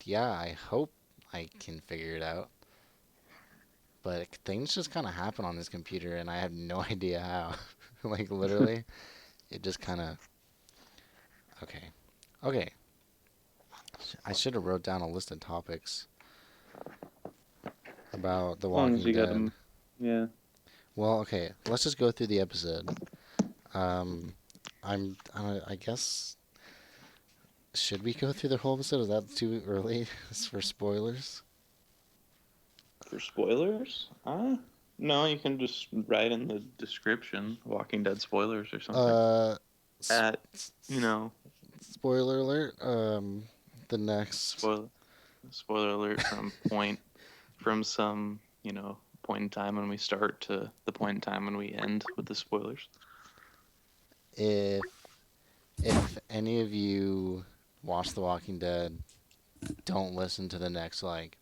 Yeah, I hope I can figure it out. But things just kind of happen on this computer, and I have no idea how. Like, literally, it just kind of. Okay. Okay. I should have wrote down a list of topics about The As long as Walking you got Dead. them, yeah. Well, okay. Let's just go through the episode. Um, I guess. Should we go through the whole episode? Is that too early for spoilers? For spoilers, no, you can just write in the description Walking Dead spoilers or something. Uh, s- At, you know, spoiler alert. The next. spoiler spoiler alert from some, point in time when we start to the point in time when we end with the spoilers. If if any of you watch The Walking Dead, don't listen to the next like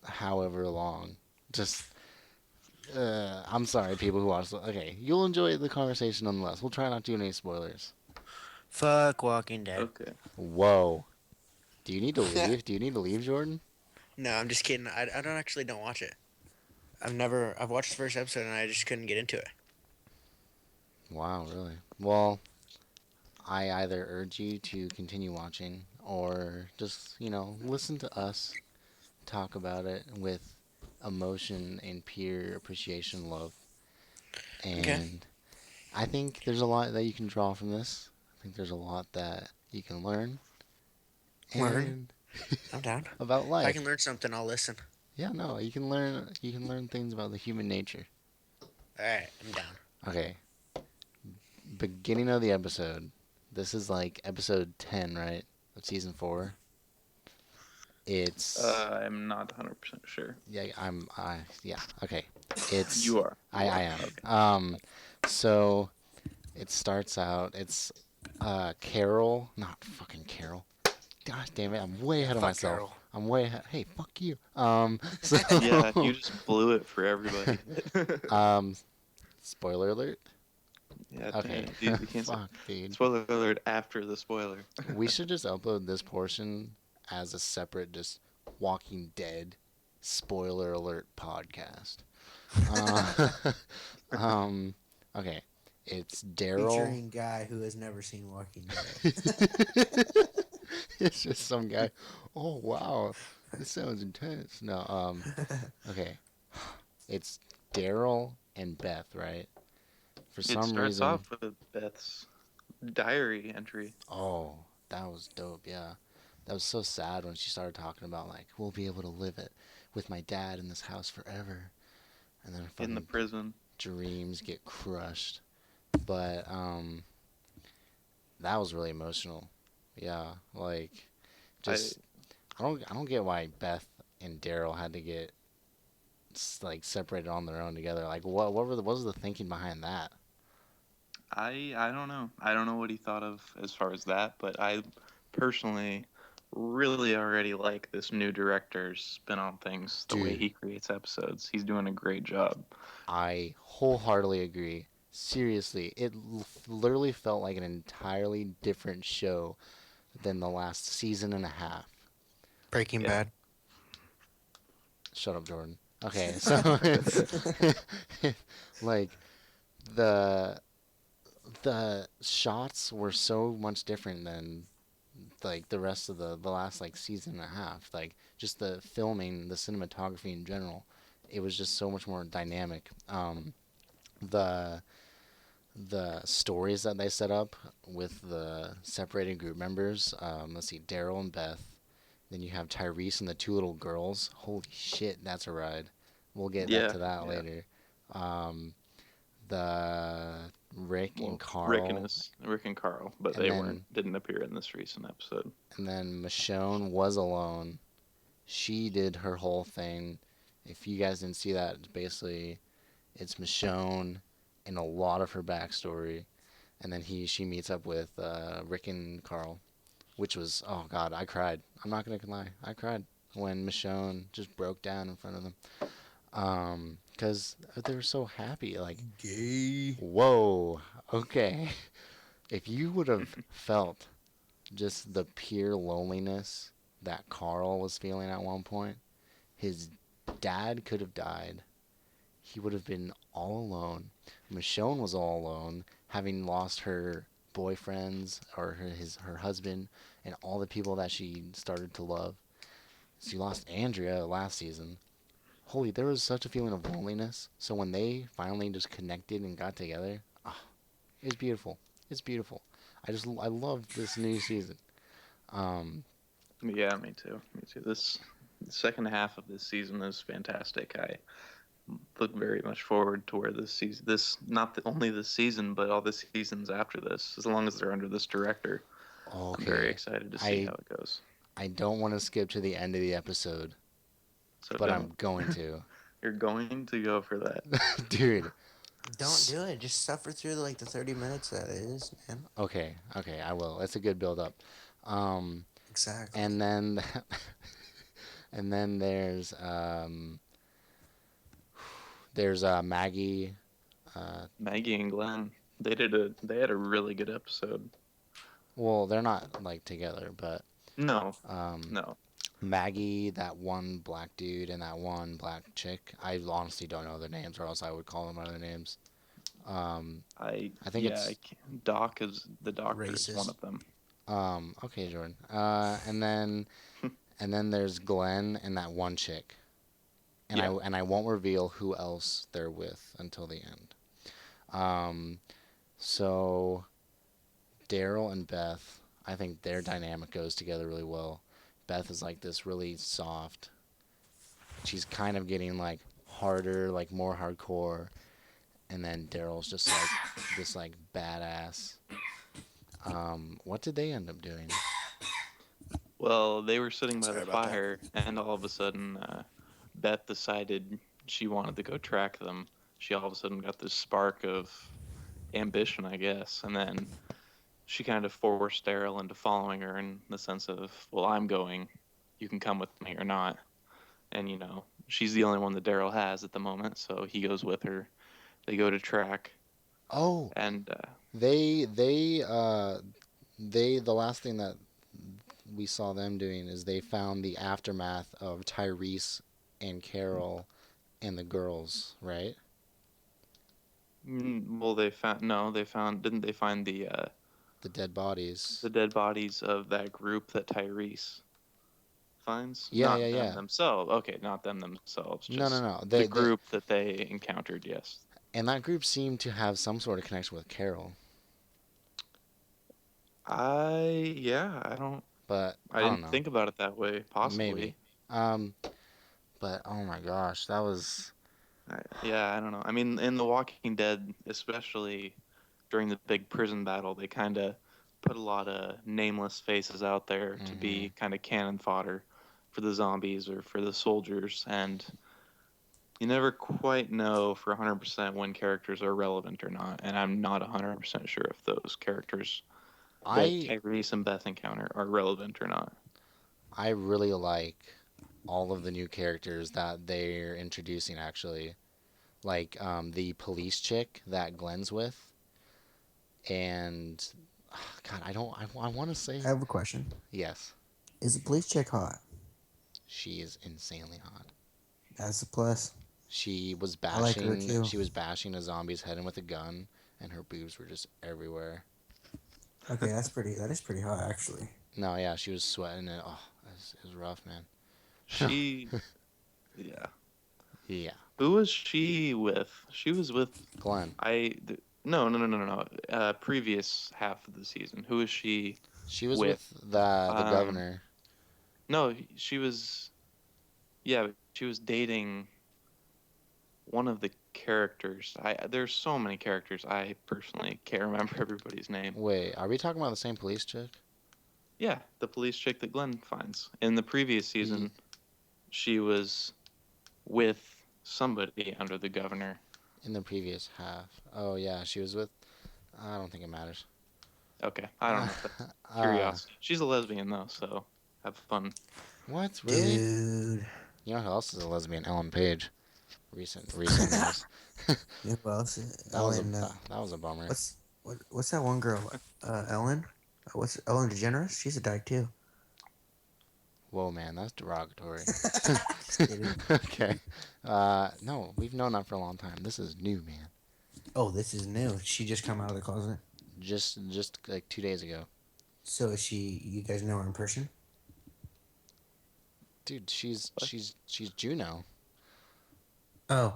however long. Just I'm sorry, people who watch. Okay, you'll enjoy the conversation nonetheless. We'll try not to do any spoilers. Fuck Walking Dead. Okay. Whoa. Do you need to leave? Do you need to leave, Jordan? No, I'm just kidding. I don't actually don't watch it. I've watched the first episode and I just couldn't get into it. Wow, really? Well, I either urge you to continue watching or just, listen to us talk about it with emotion and pure appreciation, love. Okay. And I think there's a lot that you can draw from this. I think there's a lot that you can learn Learn. and I'm down. about If I life. can learn something, I'll listen. Yeah, no, you can learn things about the human nature. Alright, I'm down. Okay, beginning of the episode. This is like episode 10, right? Of season 4. It's I'm not 100% sure. yeah, yeah, okay. It's You are. I am. Okay. So it starts out it's Carol, not fucking Carol. Gosh damn it, I'm way ahead of Fuck myself. Carol. I'm way ahead. Hey, fuck you. So Yeah, you just blew it for everybody. um spoiler alert. Yeah, Okay. dang, dude, you can't say Fuck, dude. spoiler alert after the spoiler. We should just upload this portion as a separate, just Walking Dead spoiler alert podcast. Uh, okay. It's Daryl. Featuring guy who has never seen Walking Dead. It's just some guy. Oh wow, this sounds intense. No, okay. It's Daryl and Beth, right? For It some starts reason. off with Beth's diary entry. Oh, that was dope. Yeah, that was so sad when she started talking about like we'll be able to live it with my dad in this house forever, and then In the fucking prison. dreams get crushed. But that was really emotional. Yeah, like I just I don't get why Beth and Daryl had to get like separated on their own together. Like what was the thinking behind that? I don't know. I don't know what he thought of as far as that, but I personally really already like this new director's spin on things, the way Dude, he creates episodes. He's doing a great job. I wholeheartedly agree. Seriously, it literally felt like an entirely different show than the last season and a half. Breaking Yeah. Bad. Shut up, Jordan. Okay, so it's like the the shots were so much different than like the rest of the last like season and a half. Like just the filming, the cinematography in general, it was just so much more dynamic. The the stories that they set up with the separated group members. Let's see, Daryl and Beth. Then you have Tyrese and the two little girls. Holy shit, that's a ride. We'll get back Yeah, to that yeah. later. Um, the Rick and Well, Carl, Rick and Carl, but and they then didn't appear in this recent episode. Michonne was alone. She did her whole thing. If you guys didn't see that, it's Michonne and a lot of her backstory, and then she meets up with Rick and Carl, which was oh god, I cried. I'm not gonna lie, I cried when Michonne just broke down in front of them, because they were so happy. Like, Gay. whoa, okay. If you would have felt just the pure loneliness that Carl was feeling at one point. His dad could have died. He would have been all alone. Michonne was all alone, having lost her boyfriends or her husband and all the people that she started to love. She lost Andrea last season. Holy, there was such a feeling of loneliness. So when they finally just connected and got together, it was beautiful. It's beautiful. I love this new season. Um, Yeah, me too. Me too. This the second half of this season is fantastic. I look very much forward to where this season, this not only this season, but all the seasons after this. As long as they're under this director, I'm very okay, excited to see I how it goes. I don't want to skip to the end of the episode, So but don't. I'm going to. You're going to go for that. Dude. Don't do it. Just suffer through like the 30 minutes that it is, man. Okay, okay, I will. It's a good build up. Um, Exactly. and then and then there's Maggie. Maggie and Glenn, they had a really good episode. Well, they're not like together, but No, um, no. Maggie, that one black dude, and that one black chick. I honestly don't know their names, or else I would call them by their names. Um, I think Yeah, it's Doc is the doctor is one Racist. of them. okay, Jordan. And then there's Glenn and that one chick. And Yeah. I won't reveal who else they're with until the end. Um, so Daryl and Beth, I think their dynamic goes together really well. Beth is like this really soft. She's kind of getting like harder, like more hardcore, and then Daryl's just like this like badass. What did they end up doing? Well, they were sitting by Sorry the about that. fire, and all of a sudden, Beth decided she wanted to go track them. She all of a sudden got this spark of ambition, I guess, and then she kind of forced Daryl into following her in the sense of, well, I'm going, you can come with me or not. And, she's the only one that Daryl has at the moment, so he goes with her. They go to track, Oh, and they they uh the last thing that we saw them doing is they found the aftermath of Tyrese and Carol and the girls, right? well, they found, no, they found, didn't they find The dead bodies. the dead bodies of that group that Tyrese finds? Yeah, yeah, Not them yeah. themselves. Okay, not them themselves, No, no, just no. the They group that they encountered, yes. and that group seemed to have some sort of connection with Carol, Yeah, I don't, but I I don't didn't know. think about it that way, possibly. Maybe. Um, but oh my gosh, that was. Yeah, I don't know. I mean, in The Walking Dead, especially during the big prison battle, they kind of put a lot of nameless faces out there to Mhm. be kind of cannon fodder for the zombies or for the soldiers, and you never quite know for 100% when characters are relevant or not. And I'm not 100% sure if those characters that I Tyrese and Beth encounter are relevant or not. I really like all of the new characters that they're introducing actually. Like the police chick that Glenn's with, and God, I want to say I have a question. yes. Is the police chick hot? She is insanely hot. That's a plus. She was I like her bashing too. she was bashing a zombie's head in with a gun, and her boobs were just everywhere. Okay, that is pretty hot actually. No, yeah, she was sweating it. Oh, it was rough, man. She, yeah. Yeah, Who was she with? She was with Glenn. no, no, no, no, no, no. Previous half of the season. Who is she She was with? with the Um, governor. no, she was. Yeah, she was dating one of the characters. There's so many characters. I personally can't remember everybody's name. Wait, are we talking about the same police chick? Yeah, the police chick that Glenn finds in the previous season. She was with somebody under the governor. In the previous half. Oh yeah, she was with. I don't think it matters. Okay, I don't know. That's Uh, curiosity. She's a lesbian though, so have fun. what really? Dude. You know who else is a lesbian? Ellen Page. Recent news. Yeah, well, That was a Ellen. that was a bummer. What's that one girl? Ellen. What's Ellen DeGeneres? She's a dyke too. Whoa, man, that's derogatory. Just kidding. Okay. No, we've known that for a long time. This is new, man. Oh, this is new. She just come out of the closet. Just like 2 days ago. So is she? You guys know her in person? Dude, What? she's Juno. Oh.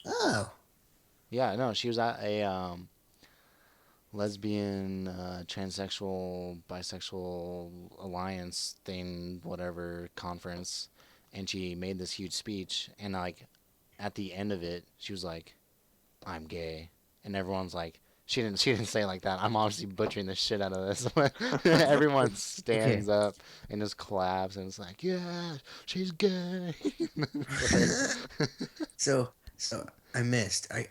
Oh. Yeah, no, she was at a lesbian, transsexual, bisexual alliance thing, whatever conference, and she made this huge speech. And like, at the end of it, she was like, "I'm gay," and everyone's like, She didn't say it like that. I'm obviously butchering the shit out of this. But everyone Okay. stands up and just claps, and it's like, "Yeah, she's gay." Like, So I missed. I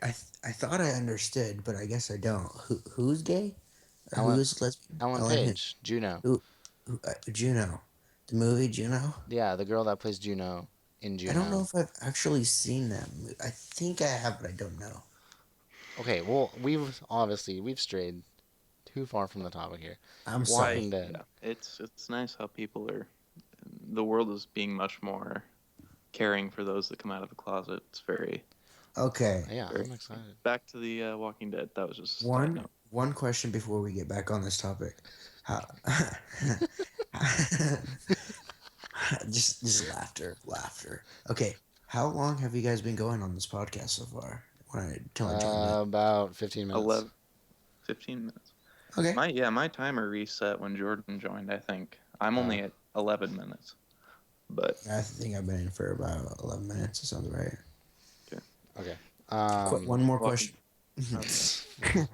thought I understood, but I guess I don't. Who's gay? Ellen Who's lesbian? Ellen Ellen who? Page, Juno. Juno. The movie Juno. Yeah, the girl that plays Juno in I don't know Juno. if I've actually seen that movie. I think I have, but I don't know. Okay, well, we've strayed too far from the topic here. I'm I Walking sorry. Dead. yeah, it's nice how people are. The world is being much more caring for those that come out of the closet. It's very, Okay. Yeah, very. I'm excited. Back to the Walking Dead. That was just a side One note. one question before we get back on this topic. How just laughter. Okay. How long have you guys been going on this podcast so far? Till I joined it. About 15 minutes. 11, 15 minutes. Okay. My timer reset when Jordan joined. I think I'm Uh, only at 11 minutes, but I think I've been in for about 11 minutes. That sounds right. okay. One more Walking. question. Okay.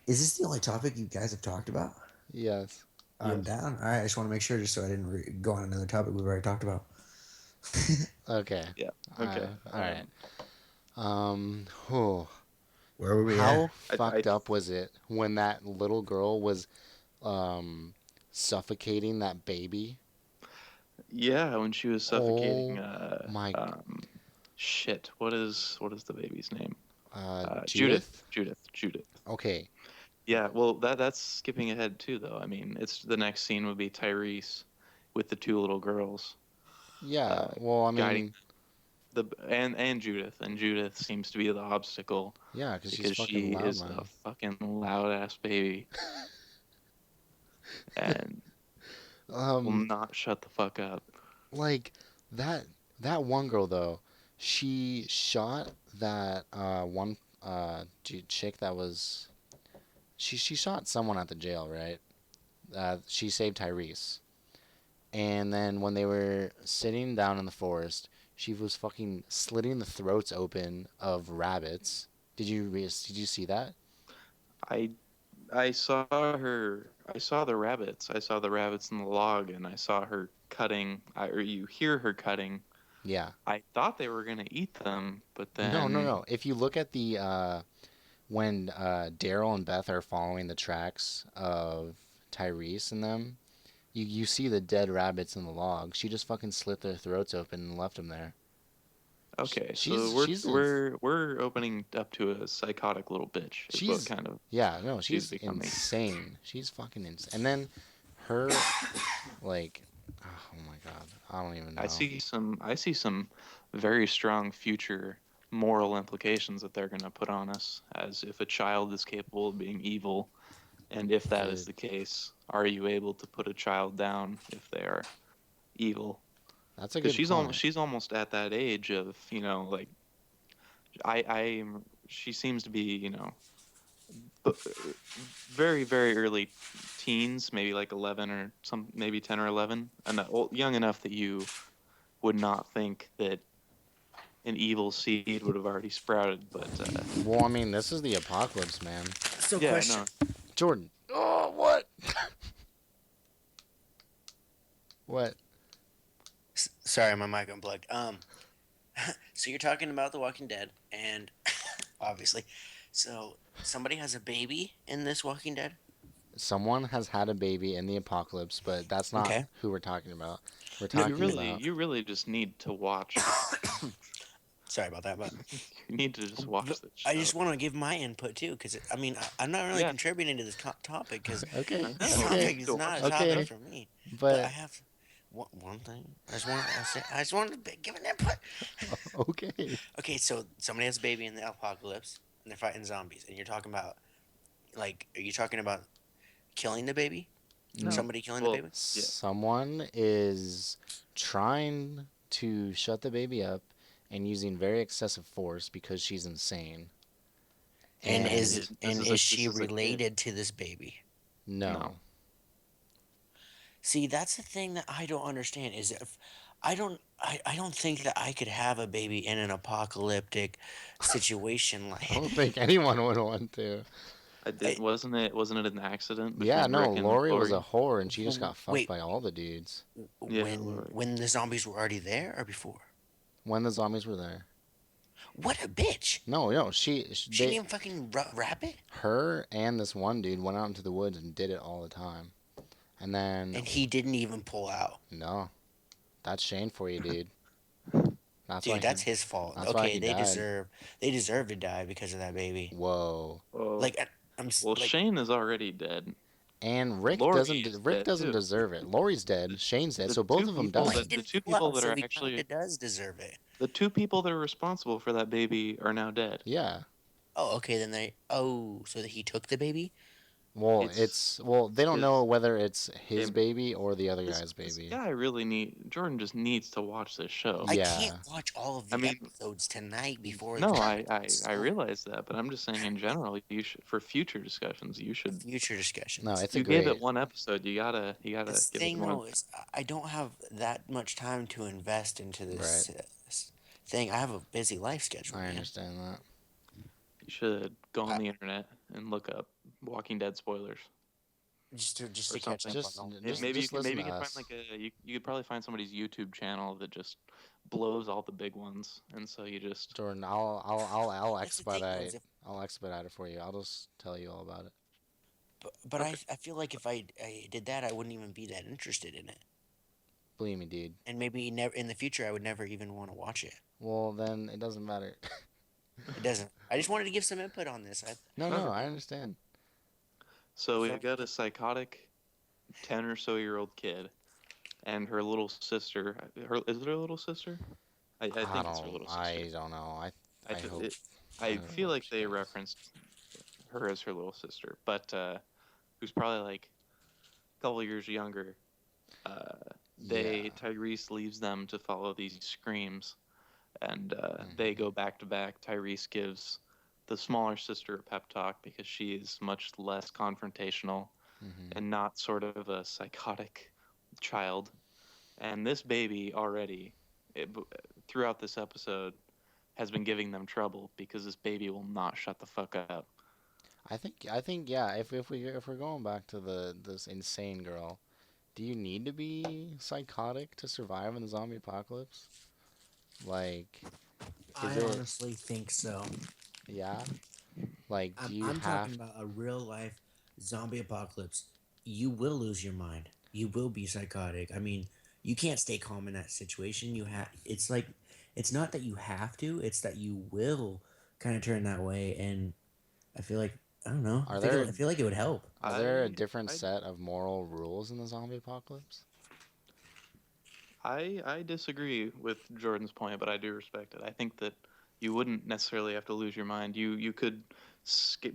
Is this the only topic you guys have talked about? Yes. I'm Yes. down. All right. I just want to make sure, just so I didn't go on another topic we've already talked about. Okay. Yeah. Okay. All right. Whew. Where were we How at? fucked up was it when that little girl was um suffocating that baby? Yeah, when she was suffocating. Oh my. Shit. What is the baby's name? Judith? Judith. Okay. Yeah. Well, that's skipping ahead too, though. I mean, it's the next scene would be Tyrese with the two little girls, Yeah. uh, Well, I guiding mean, and Judith, and Judith seems to be the obstacle yeah, because she's because fucking she loud, is a man. fucking loud ass baby and will Um, not shut the fuck up. like that that one girl though, she shot that one chick that was she shot someone at the jail, right? She saved Tyrese. And then when they were sitting down in the forest, she was fucking slitting the throats open of rabbits. Did you see that? I I saw her. I saw the rabbits. I saw the rabbits in the log, and I saw her cutting. Or you hear her cutting. Yeah. I thought they were gonna eat them, but No, no, then no. If you look at the when Daryl and Beth are following the tracks of Tyrese and them, you see the dead rabbits in the log. She just fucking slit their throats open and left them there. okay, so She's we're she's in, we're we're opening up to a psychotic little bitch. Is what she's kind of yeah, no, she's she's becoming. insane. She's fucking insane. And then her like oh my god, I don't even I know. see some. I see some very strong future moral implications that they're gonna put on us, as if a child is capable of being evil, and if that is Dude, the case, are you able to put a child down if they are evil? that's a Because good point. she's almost at that age of, like, I she seems to be, but very very early teens, maybe like 11 or some, maybe 10 or 11, and young enough that you would not think that an evil seed would have already sprouted. But Well, I mean, this is the apocalypse, man. So, yeah, question. no, Jordan. Oh, what? What? Sorry, my mic unplugged. So you're talking about The Walking Dead, and obviously, so somebody has a baby in this Walking Dead. Someone has had a baby in the apocalypse, but that's not Okay. who we're talking about. We're No, you talking really about you really just need to watch Sorry about that, but You need to just watch this show. I just want to give my input too, because I mean, I'm not really Yeah. contributing to this topic because Okay, I know. this okay, topic is not a okay, topic for me. But I but have one thing. I just want to give an input. okay. Okay, so somebody has a baby in the apocalypse, and they're fighting zombies, and you're talking about, like, are you talking about killing the baby? No. Somebody killing the Well, baby? yeah. Someone is trying to shut the baby up and using very excessive force because she's insane. And And This is this she is a kid. related to this baby? no. No. See, that's the thing that I don't understand. Is if I don't think that I could have a baby in an apocalyptic situation I don't like. think anyone would want to. I did. Wasn't it an accident Yeah, between no, Rick and Lori was Lori? a whore and she just got fucked Wait, by all the dudes. Yeah, Lori. when the zombies were already there or before? When the zombies were there. What a bitch! No, no, She didn't they, even fucking wrap it, her and this one dude went out into the woods and did it all the time. And then, and he didn't even pull out. no, that's Shane for you, dude. That's why Dude, that's his fault. that's why Okay, he they died. deserve to die because of that baby. Whoa. Well, Like I'm well, like, Shane is already dead. And Lori is Rick dead doesn't too. deserve it. Lori's dead. Shane's dead. The So both two of them people well, he died. that the didn't two pull people out, that so are he actually kind of does deserve it. the two people that are responsible for that baby are now dead. Yeah. Oh, okay, then they. Oh, so that he took the baby. Well, It's they don't his know whether it's his it, baby or the other this guy's this baby. guy really Jordan just needs to watch this show. I Yeah. can't watch all of I the mean, episodes tonight before no, it's I realize that, but I'm just saying in general, you should for future discussions, you a should. future No, discussions. it's a You gave great. it one episode, you gotta This give it thing more. though is I don't have that much time to invest into Right. this thing. I have a busy life schedule, I man. understand that. You should go on I, the internet and look up Walking Dead spoilers just or to catch something. up Just, on all. just, Maybe you just can listen to find us. like you could probably find somebody's YouTube channel that just blows all the big ones, and so you just Jordan, I'll That's the thing though, expedite. is if, I'll expedite it for you. I'll just tell you all about it. but Okay. I feel like if I did that, I wouldn't even be that interested in it, Believe me, dude. and maybe never in the future I would never even want to watch it. Well, then it doesn't matter. It doesn't. I just wanted to give some input on this. No, Okay. no, I understand. so we got a psychotic 10 or so year old kid and her little sister. Is it her little sister? I think it's her little sister. I don't know. I th- hope. it- I don't feel know like if they she does. referenced her as her little sister, but who's probably like a couple years younger. Uh, Yeah. Tyrese leaves them to follow these screams, and they go back to back. Tyrese gives the smaller sister a pep talk because she is much less confrontational Hmm. and not sort of a psychotic child. And this baby already, throughout this episode, has been giving them trouble because this baby will not shut the fuck up. I think, yeah. If we're going back to this insane girl, do you need to be psychotic to survive in the zombie apocalypse? Like, is I it? honestly think so. Yeah. Like, do you I'm have? talking about a real life zombie apocalypse. You will lose your mind. You will be psychotic. I mean, you can't stay calm in that situation. You have. It's like, it's not that you have to. It's that you will kind of turn that way. And I feel like I don't know. Are there I feel like it would help. are there a I different I set of moral rules in the zombie apocalypse? I disagree with Jordan's point, but I do respect it. I think that you wouldn't necessarily have to lose your mind. You could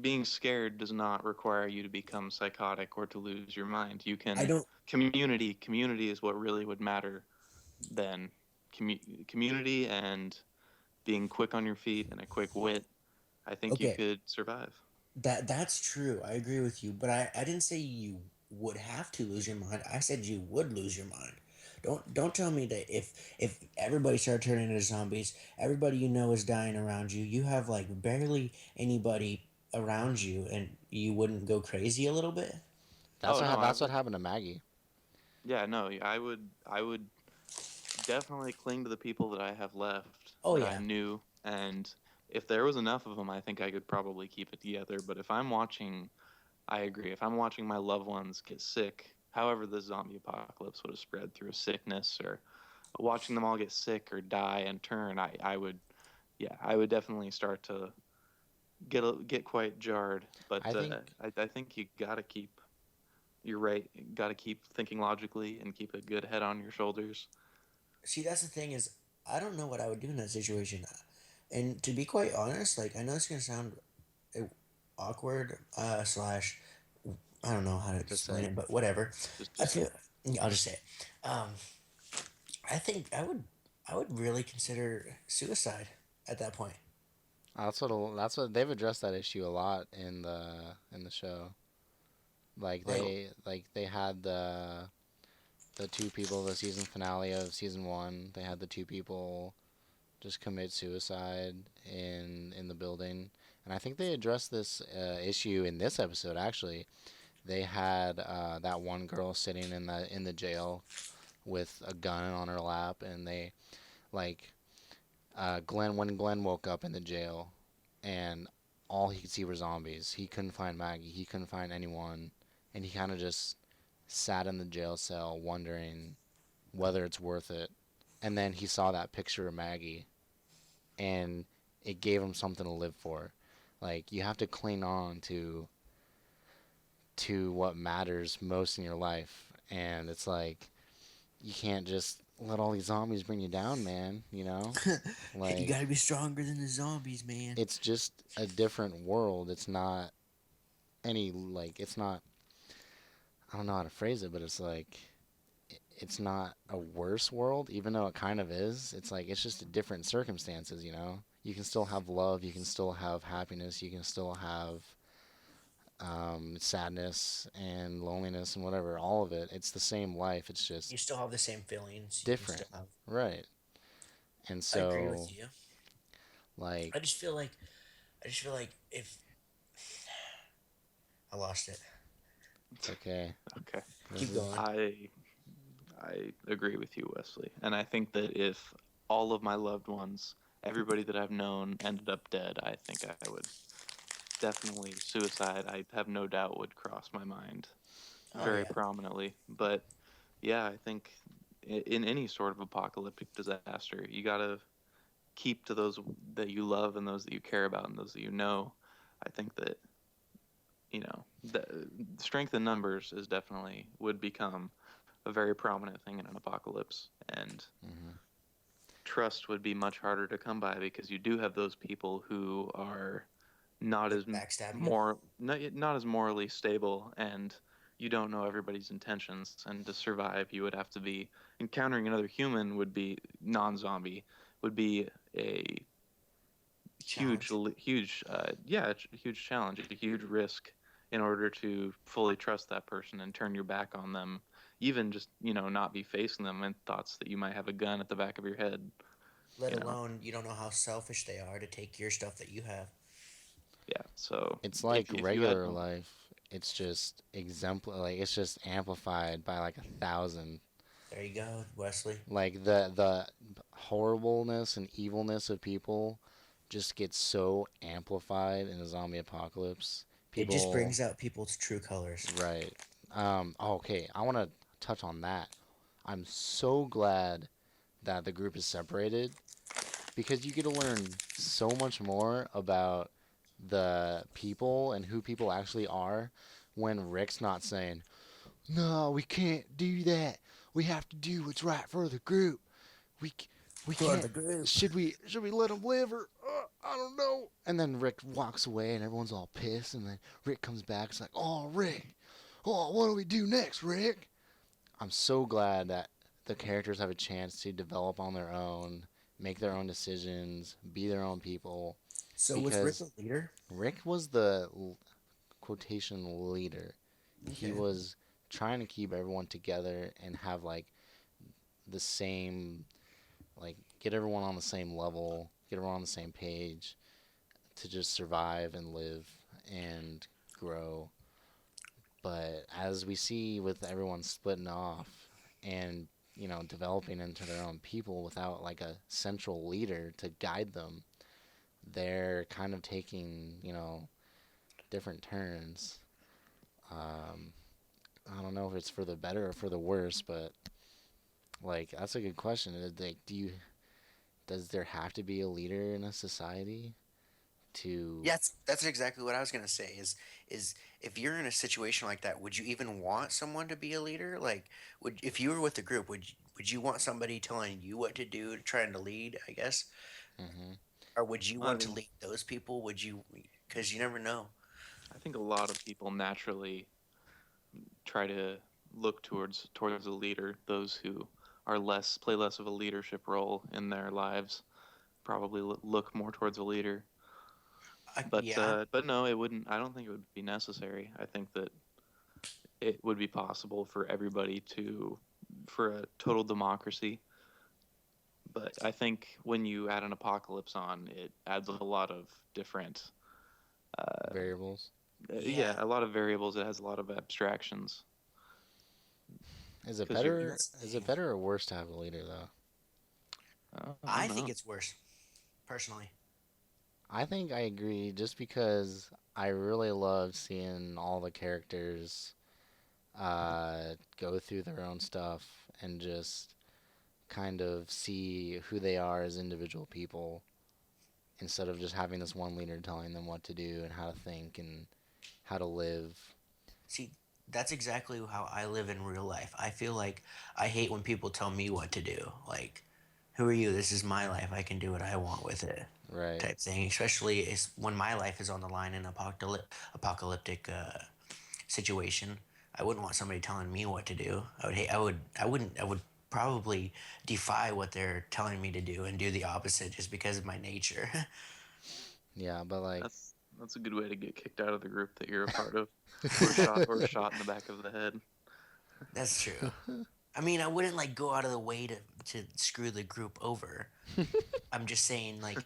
being scared does not require you to become psychotic or to lose your mind. You I can don't. community is what really would matter then. Community and being quick on your feet and a quick wit. I think you Okay, could survive. that's true. I agree with you. But I didn't say you would have to lose your mind. I said you would lose your mind. Don't tell me that if everybody started turning into zombies, everybody you know is dying around you. You have like barely anybody around you, and you wouldn't go crazy a little bit. Oh no, I That's what would. happened to Maggie. Yeah, no, I would definitely cling to the people that I have left Oh that I yeah. knew, and if there was enough of them, I think I could probably keep it together. But if I'm watching, I agree. If I'm watching my loved ones get sick, however the zombie apocalypse would have spread through a sickness or watching them all get sick or die and turn, I would yeah, I would definitely start to get quite jarred. But I think I think you gotta keep. You're right. You gotta keep thinking logically and keep a good head on your shoulders. See, that's the thing is, I don't know what I would do in that situation. And to be quite honest, like I know it's gonna sound uh, awkward, slash, I don't know how to just explain say it, but whatever. I Just say feel, yeah, I'll just say it. Um, I think I would really consider suicide at that point. that's what they've addressed that issue a lot in the show. Like, Like they had the two people the season finale of season one. They had the two people just commit suicide in the building, and I think they addressed this issue in this episode. Actually, they had that one girl sitting in the jail with a gun on her lap, and they like Glenn when Glenn woke up in the jail, and all he could see were zombies. He couldn't find Maggie. He couldn't find anyone, and he kind of just sat in the jail cell wondering whether it's worth it. And then he saw that picture of Maggie, and it gave him something to live for. Like you have to cling on to what matters most in your life, and it's like you can't just let all these zombies bring you down, man. You know, you like gotta be stronger than the zombies, man. it's just a different world. It's not any like it's not. I don't know how to phrase it, but it's like it's not a worse world, even though it kind of is. It's like it's just different circumstances, you know. You can still have love, you can still have happiness, you can still have sadness and loneliness and whatever. All of it. It's the same life. It's just You still have the same feelings. You can different, still have. right? And I agree with so, you. like, I just feel like I just feel like if I lost it. it's okay. okay. This Keep is going. I agree with you, Wesley. And I think that if all of my loved ones, everybody that I've known, ended up dead, I think I would definitely suicide. I have no doubt would cross my mind Oh very yeah. prominently. But yeah, I think in any sort of apocalyptic disaster, you gotta keep to those that you love and those that you care about and those that you know. I think that the strength in numbers is definitely would become a very prominent thing in an apocalypse, and hmm trust would be much harder to come by because you do have those people who are not Like as backstab you. not as morally stable, and you don't know everybody's intentions, and to survive you would have to be encountering another human would be non-zombie would be a Challenge. huge challenge, a huge risk in order to fully trust that person and turn your back on them, even just not be facing them and thoughts that you might have a gun at the back of your head. Let you know alone you don't know how selfish they are to take your stuff that you have. yeah, so it's like if you had regular no life. It's just like it's just amplified by like 1,000. There you go, Wesley. Like the horribleness and evilness of people just gets so amplified in a zombie apocalypse. It just People, brings out people's true colors. right? Okay, I want to touch on that. I'm so glad that the group is separated because you get to learn so much more about the people and who people actually are when Rick's not saying, "No, we can't do that. We have to do what's right for the group. We we For can't. the group. Should we let him live or I don't know." And then Rick walks away and everyone's all pissed. And then Rick comes back. It's like, "Oh, Rick. Oh, what do we do next, Rick?" I'm so glad that the characters have a chance to develop on their own, make their own decisions, be their own people. So was Rick Because a leader? Rick was the quotation leader. He Okay. was trying to keep everyone together and have like the same like get everyone on the same level, get everyone on the same page to just survive and live and grow. But as we see with everyone splitting off and developing into their own people without like a central leader to guide them, they're kind of taking different turns. Um, I don't know if it's for the better or for the worse, but like that's a good question. Like, does there have to be a leader in a society to? Yeah, that's exactly what I was gonna say. Is if you're in a situation like that, would you even want someone to be a leader? Like, would if you were with a group, would you want somebody telling you what to do, trying to lead? I guess, Hmm. or would you I want to think lead those people? Would you? Because you never know. I think a lot of people naturally try to look towards a leader. Those who are less play less of a leadership role in their lives probably look more towards a leader. Yeah. But no, it wouldn't. I don't think it would be necessary. I think that it would be possible for everybody to, for a total democracy. But I think when you add an apocalypse on, it adds a lot of different, uh, Variables. yeah, Yeah. a lot of variables. It has a lot of abstractions Is it because you're, And better? that's the Is it thing. better or worse to have a leader though? I don't I think know. it's worse, personally. I think I agree just because I really love seeing all the characters go through their own stuff and just kind of see who they are as individual people instead of just having this one leader telling them what to do and how to think and how to live. See, that's exactly how I live in real life. I feel like I hate when people tell me what to do. Like, who are you? This is my life. I can do what I want with it. Right. Type thing. Especially is when my life is on the line in an apocalyptic situation. I wouldn't want somebody telling me what to do. I would hate. I would. I wouldn't. I would probably defy what they're telling me to do and do the opposite just because of my nature. Yeah, but like, That's a good way to get kicked out of the group that you're a part of, or shot in the back of the head. That's true. I mean, I wouldn't like go out of the way to screw the group over. I'm just saying, like,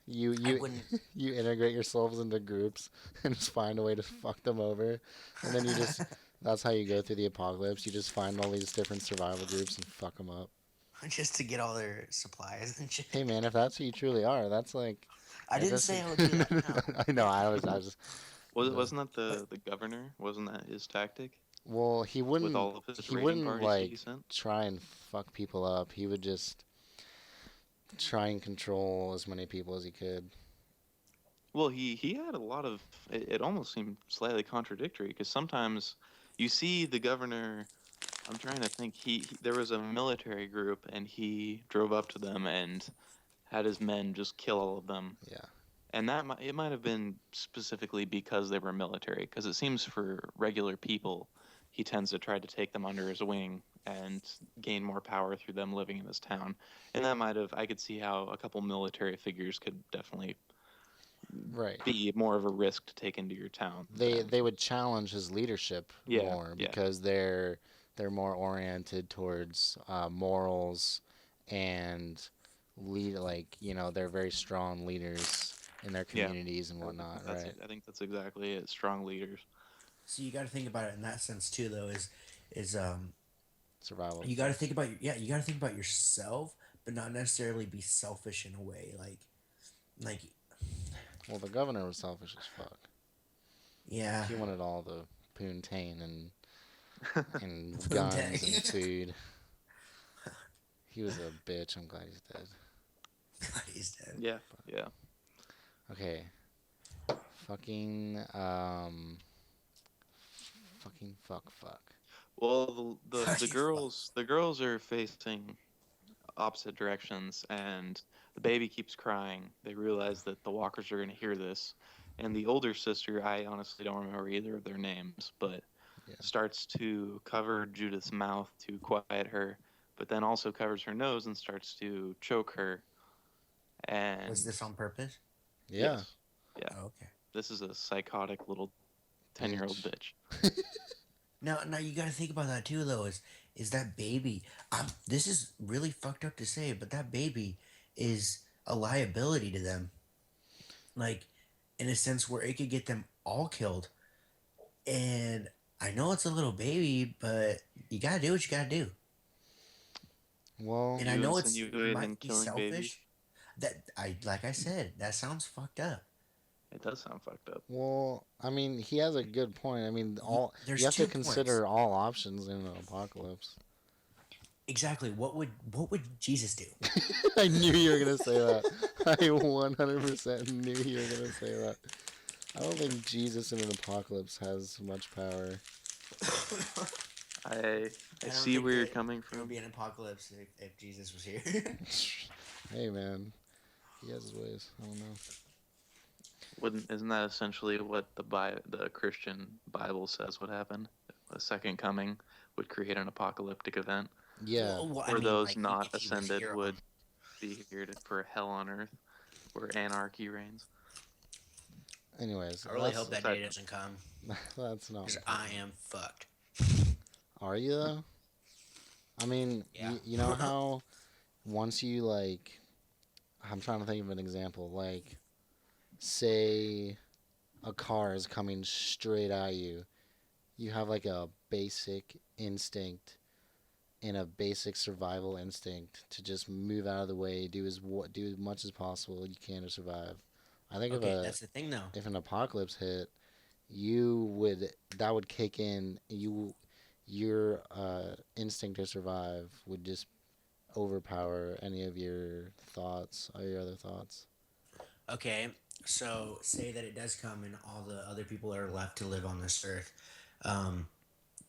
you I you wouldn't. you integrate yourselves into groups and just find a way to fuck them over, and then you just that's how you go through the apocalypse. You just find all these different survival groups and fuck them up. Just to get all their supplies and shit. Hey man, if that's who you truly are, that's like I if didn't this say is I would do that. No. I know I was the Wasn't that But the governor? Wasn't that his tactic well with all of his he raiding wouldn't parties that he like sent? try and fuck people up. He would just try and control as many people as he could. Well, he had a lot of. It almost seemed slightly contradictory because sometimes you see the governor. I'm trying to think. There was a military group and he drove up to them and had his men just kill all of them. Yeah. And it might have been specifically because they were military, because it seems for regular people, he tends to try to take them under his wing and gain more power through them living in his town. And that might have, I could see how a couple military figures could definitely Right. be more of a risk to take into your town than, They would challenge his leadership yeah, more yeah, because they're more oriented towards morals and lead like they're very strong leaders in their yeah. communities and whatnot, right? I think that's exactly it. Strong leaders. so you got to think about it in that sense too, though. Is Survival of you the got to fittest. think about you got to think about yourself, but not necessarily be selfish in a way. Like Well, the governor was selfish as fuck. yeah, He wanted all the poontang and guns and Poontang. food. He was a bitch. I'm glad he's dead. He's dead. Yeah, yeah. Okay. Fucking fucking fuck. Well, Fucking fuck. the girls are facing opposite directions, and the baby keeps crying. They realize that the walkers are going to hear this, and the older sister, I honestly don't remember either of their names, but Yeah. starts to cover Judith's mouth to quiet her, but then also covers her nose and starts to choke her. Was And this on purpose? Yeah. yes, yeah, Oh, okay. this is a psychotic little 10-year-old Bitch. bitch. Now you got to think about that too, though. Is that baby? This is really fucked up to say, but that baby is a liability to them. Like, in a sense where it could get them all killed. And I know it's a little baby, but you gotta do what you gotta do. Well, And I You know it insinuating might be killing babies? selfish. That I like I said, that sounds fucked up. It does sound fucked up. I mean, he has a good point. I mean, all you There's have to 2 points. consider all options in an apocalypse. exactly. What would Jesus do? I knew you were gonna say that. I 100% knew you were gonna say that. I don't think Jesus in an apocalypse has much power. I I don't see think where you're that coming there would from. be an apocalypse if Jesus was here. Hey man, he has his ways. I don't know. Wouldn't isn't that essentially what the Christian Bible says would happen? A second coming would create an apocalyptic event Yeah. Well, I where mean, those like not if he was ascended here on, would be here for hell on earth, where anarchy reigns. Anyways, I really hope that day doesn't come that's not because I important. am fucked. Are you though? I mean, Yeah. you know how once you like, I'm trying to think of an example. Like, say a car is coming straight at you. You have like a basic instinct and a basic survival instinct to just move out of the way, do as much as possible you can to survive. I think Okay, that's the thing though. if an apocalypse hit, you would that would kick in. Your instinct to survive would just overpower any of your thoughts or your other thoughts. Okay, so say that it does come and all the other people are left to live on this earth. Um,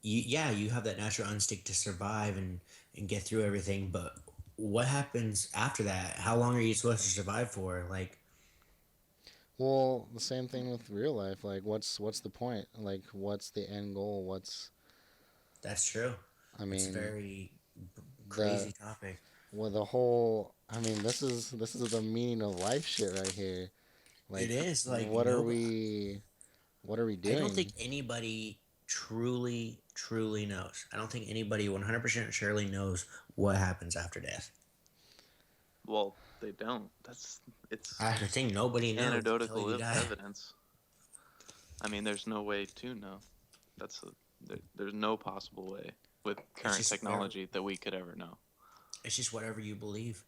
yeah, you have that natural instinct to survive and get through everything, but what happens after that? How long are you supposed to survive for? Like, Well, the same thing with real life. Like, what's the point? Like, what's the end goal? that's true. I It's a mean, very the crazy topic. well, the whole. I mean, this is the meaning of life shit right here. It Like, is like what are no. we? What are we I don't think doing? anybody truly knows. I don't think anybody 100% surely knows what happens after death. Well, they don't. It's I think nobody knows until anecdotal you die. evidence. I mean, there's no way to know. There's no possible way with It's current just whatever. technology that we could ever know. It's just whatever you believe.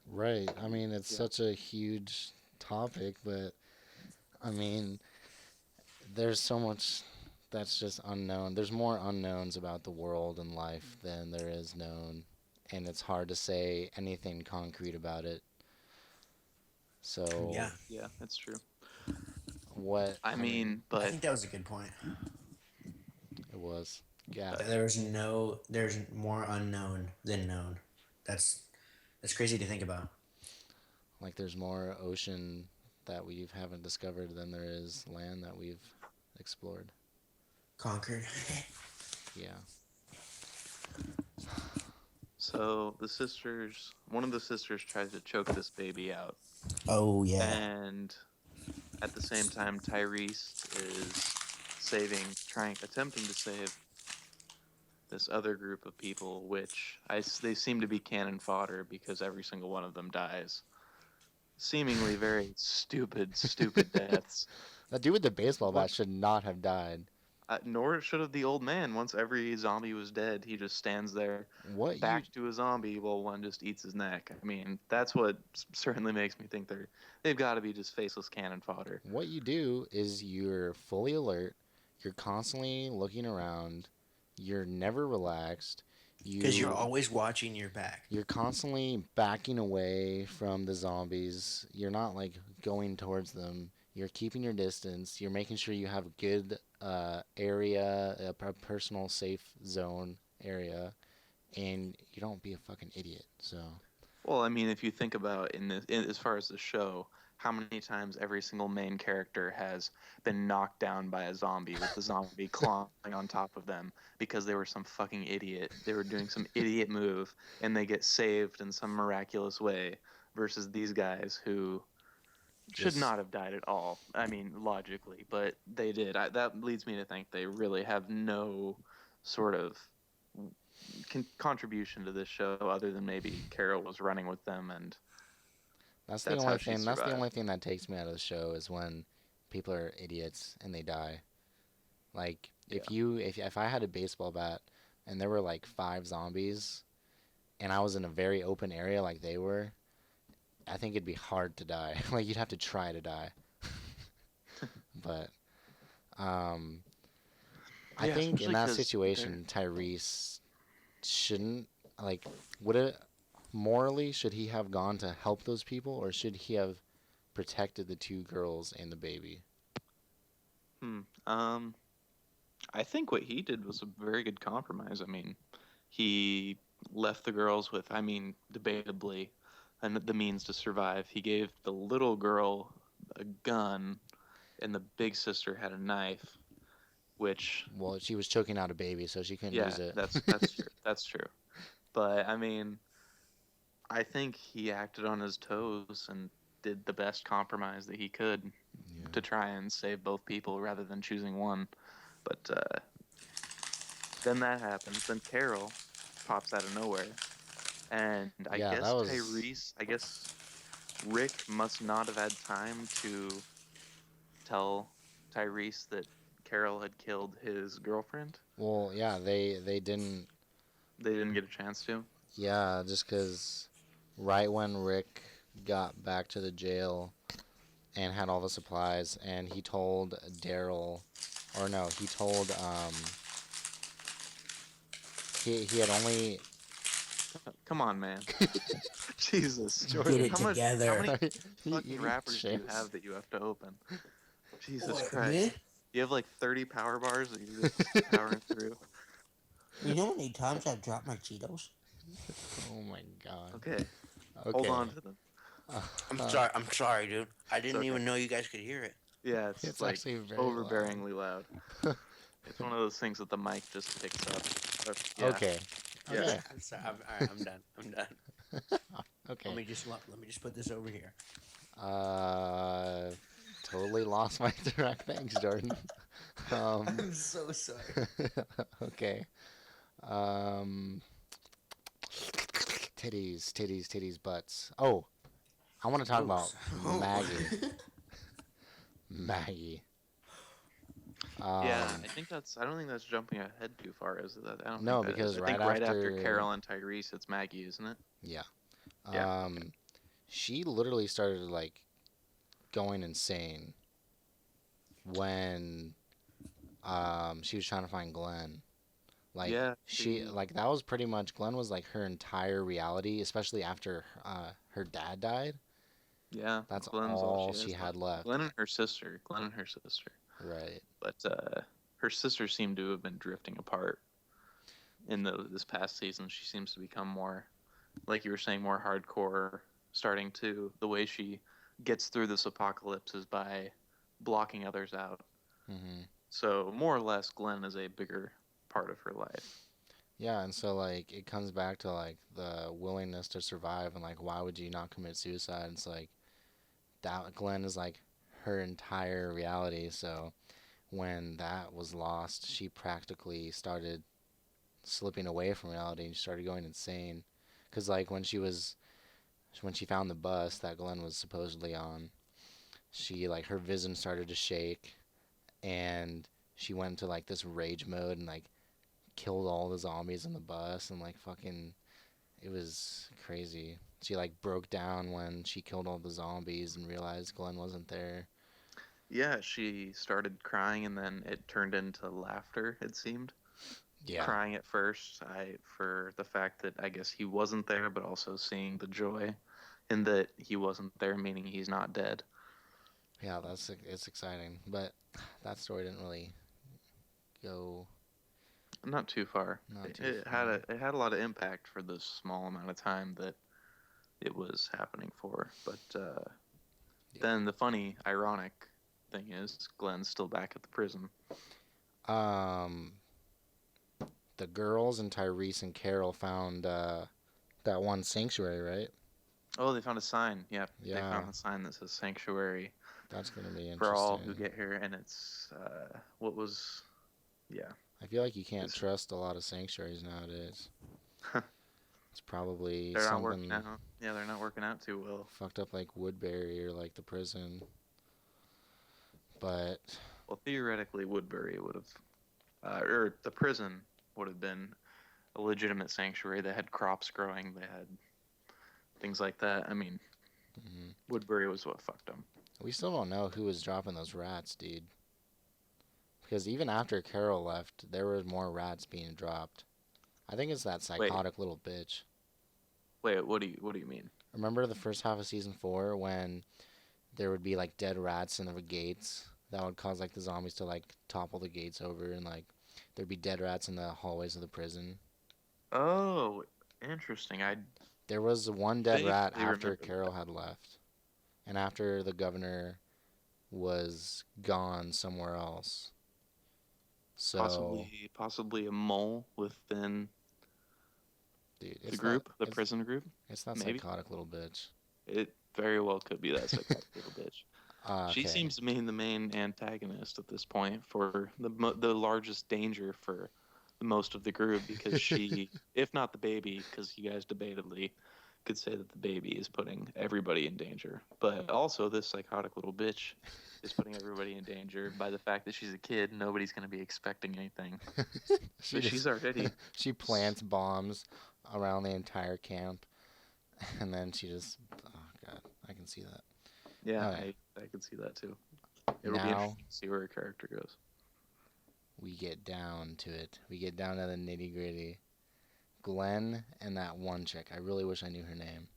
Right. I mean, it's Yeah. such a huge topic, but I mean, there's so much that's just unknown. There's more unknowns about the world and life than there is known, and it's hard to say anything concrete about it. Yeah, So, Yeah, that's true. what, I I mean, mean, I but think that was a good point. it was, yeah, There's more unknown than known. That's that's crazy to think about. like there's more ocean that we haven't discovered than there is land that we've explored. Conquered. Yeah. so one of the sisters tries to choke this baby out, Oh yeah. and at the same time, Tyrese is attempting to save this other group of people, which they seem to be cannon fodder because every single one of them dies. Seemingly very stupid deaths. That dude with the baseball What? bat should not have died. Nor should have the old man. Once every zombie was dead, he just stands there, What you back to a zombie, while one just eats his neck. I mean, that's what certainly makes me think they've got to be just faceless cannon fodder. what you do is you're fully alert, you're constantly looking around, you're never relaxed, Because you're you always watching your back. you're constantly backing away from the zombies. You're not like going towards them. You're keeping your distance. You're making sure you have a good area, a personal safe zone area, and you don't be a fucking idiot. So Well, I mean, if you think about as far as the show, how many times every single main character has been knocked down by a zombie with the zombie clawing on top of them because they were some fucking idiot. They were doing some idiot move and they get saved in some miraculous way versus these guys who should just not have died at all. I mean, logically, but they did. That leads me to think they really have no sort of contribution to this show other than maybe Carol was running with them and that's the that's only how she thing. That's the survived. only thing that takes me out of the show is when people are idiots and they die. Like Yeah. if I had a baseball bat and there were like five zombies and I was in a very open area like they were, I think it'd be hard to die. Like you'd have to try to die. But I Yeah, think in especially that because they're situation Tyrese shouldn't like, would it morally should he have gone to help those people, or should he have protected the two girls and the baby? Hmm. I think what he did was a very good compromise. I mean, he left the girls with, I mean, debatably, and the means to survive. He gave the little girl a gun, and the big sister had a knife, which, Well, she was choking out a baby, so she couldn't yeah, use it. that's true. That's true. But I mean, I think he acted on his toes and did the best compromise that he could Yeah. to try and save both people rather than choosing one. But then that happens. Then Carol pops out of nowhere. And I Yeah, that guess was. Rick must not have had time to tell Tyrese that Carol had killed his girlfriend. Well, yeah, they didn't. They didn't get a chance to. Yeah, just because right when Rick got back to the jail and had all the supplies, and he told Daryl, or no, he told he had only Come on, man. Jesus. Get it How together. many he fucking wrappers do you chips. have that you have to open? Jesus What, Christ. me? You have like 30 power bars that you're just powering through. You know how many times I've dropped my Cheetos? Oh my god. Okay. Okay. Hold on to them. I'm sorry, dude. I didn't okay. even know you guys could hear it. Yeah, it's, It's like actually very overbearingly loud. It's one of those things that the mic just picks up. Yeah. Okay. Yeah. Okay. I'm sorry. Alright, I'm done. I'm done. Okay. Let me just put this over here. Uh, totally lost my track. Thanks, Jordan. I'm so sorry. Okay. Um, titties, butts. Oh, I want to talk about Maggie. Maggie. Yeah, I think that's. I don't think that's jumping ahead too far, is that? I don't No, think that is. because I think right right after after- Carol and Tyrese, it's Maggie, isn't it? Yeah. Yeah, She literally started like going insane when she was trying to find Glenn. Like Yeah, she like that was pretty much Glenn was like her entire reality, especially after her dad died. Yeah, That's Glenn's all she she has had left. Glenn and her sister. Glenn and her sister. Right. But her sister seemed to have been drifting apart in this past season. She seems to become more, like you were saying, more hardcore. Starting to the way she gets through this apocalypse is by blocking others out. Mhm. So more or less, Glenn is a bigger part of her life. Yeah, and so like it comes back to like the willingness to survive and like why would you not commit suicide? It's like that Glenn is like her entire reality. So when that was lost, she practically started slipping away from reality and she started going insane. Cause like when she found the bus that Glenn was supposedly on, she like her vision started to shake and she went into like this rage mode and like killed all the zombies in the bus and like fucking it was crazy. She like broke down when she killed all the zombies and realized Glenn wasn't there. Yeah, she started crying and then it turned into laughter, it seemed. Yeah. Crying at first, for the fact that I guess he wasn't there, but also seeing the joy in that he wasn't there, meaning he's not dead. Yeah, it's exciting, but that story didn't really go Not too far. not It, too it had far. a it had a lot of impact for the small amount of time that it was happening for. But Yeah. then the funny, ironic thing is, Glenn's still back at the prison. Um, the girls and Tyrese and Carol found that one sanctuary, right? Oh, they found a sign. Yeah, they Yeah, found the sign that says sanctuary that's gonna be for all who interesting. get here, and it's what was, yeah. I feel like you can't It's, trust a lot of sanctuaries nowadays. It's probably they're not working something out. Yeah, they're not working out too well. fucked up like Woodbury or like the prison. But Well, theoretically, Woodbury would have, or the prison would have been a legitimate sanctuary. They had crops growing. They had things like that. I mean, mhm. Woodbury was what fucked them. We still don't know who was dropping those rats, dude. Because even after Carol left, there were more rats being dropped. I think it's that Wait, psychotic little bitch. wait. What do you mean? Remember the first half of season 4 when there would be like dead rats in the gates that would cause like the zombies to like topple the gates over and like there'd be dead rats in the hallways of the prison. Oh, interesting. I There was one dead rat vaguely after remember Carol that. had left and after the governor was gone somewhere else. So, Possibly a mole within dude, the group, the prison group. it's that Maybe psychotic little bitch. it very well could be that psychotic little bitch. She Okay. seems to be the main antagonist at this point for the largest danger for the most of the group because she, if not the baby, because you guys debatably could say that the baby is putting everybody in danger, but also this psychotic little bitch is putting everybody in danger by the fact that she's a kid. Nobody's going to be expecting anything, She but just she's already. she plants bombs around the entire camp and then she just oh god, I can see that. Yeah, Okay. I could see that too. It'll be Now interesting to see where her character goes. we get down to it. We get down to the nitty gritty. Glenn and that one chick. I really wish I knew her name.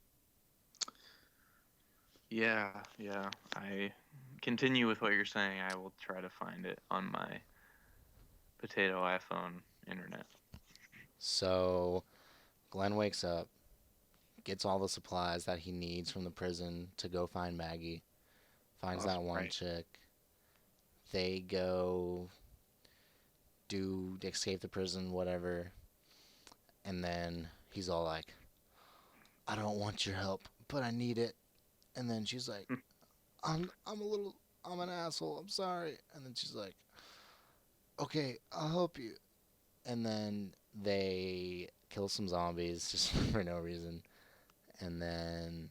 Yeah, yeah. I continue with what you're saying. I will try to find it on my potato iPhone internet. So Glenn wakes up, gets all the supplies that he needs from the prison to go find Maggie, finds that Awesome, one right? chick. They go do escape the prison, whatever. And then he's all like, I don't want your help, but I need it. And then she's like, I'm an asshole. I'm sorry. And then she's like, okay, I'll help you. And then they kill some zombies just for no reason. And then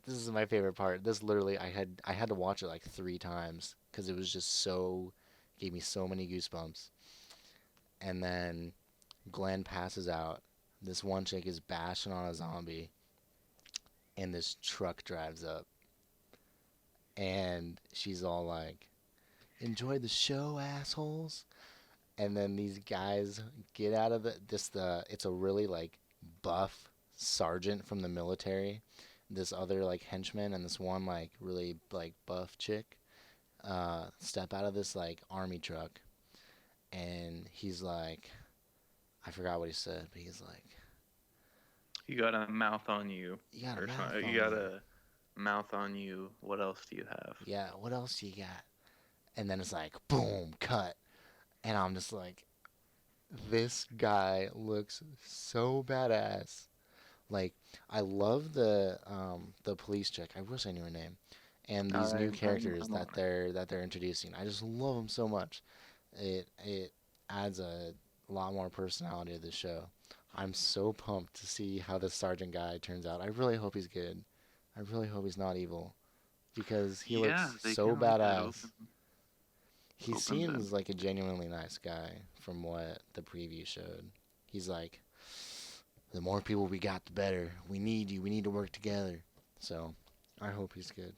this is my favorite part. This literally I had to watch it like 3 times because it was just so gave me so many goosebumps. And then Glenn passes out. This one chick is bashing on a zombie, and this truck drives up, and she's all like, "Enjoy the show, assholes." And then these guys get out of the it's a really like buff sergeant from the military, this other like henchman, and this one like really like buff chick step out of this like army truck, and he's like, I forgot what he said, but he's like, You got a mouth on you, you got a or mouth something. You on got you. a mouth on you. What else do you have? Yeah, what else do you got? And then it's like boom, cut. And I'm just like, this guy looks so badass. Like, I love the police chick. I wish I knew her name. And these new characters I'm that they're introducing. I just love them so much. It adds a lot more personality to the show. I'm so pumped to see how this sergeant guy turns out. I really hope he's good. I really hope he's not evil because he Yeah, looks they so kind of leave that badass. He open to. seems like a genuinely nice guy from what the preview showed. He's like, the more people we got, the better. We need you. We need to work together. So, I hope he's good.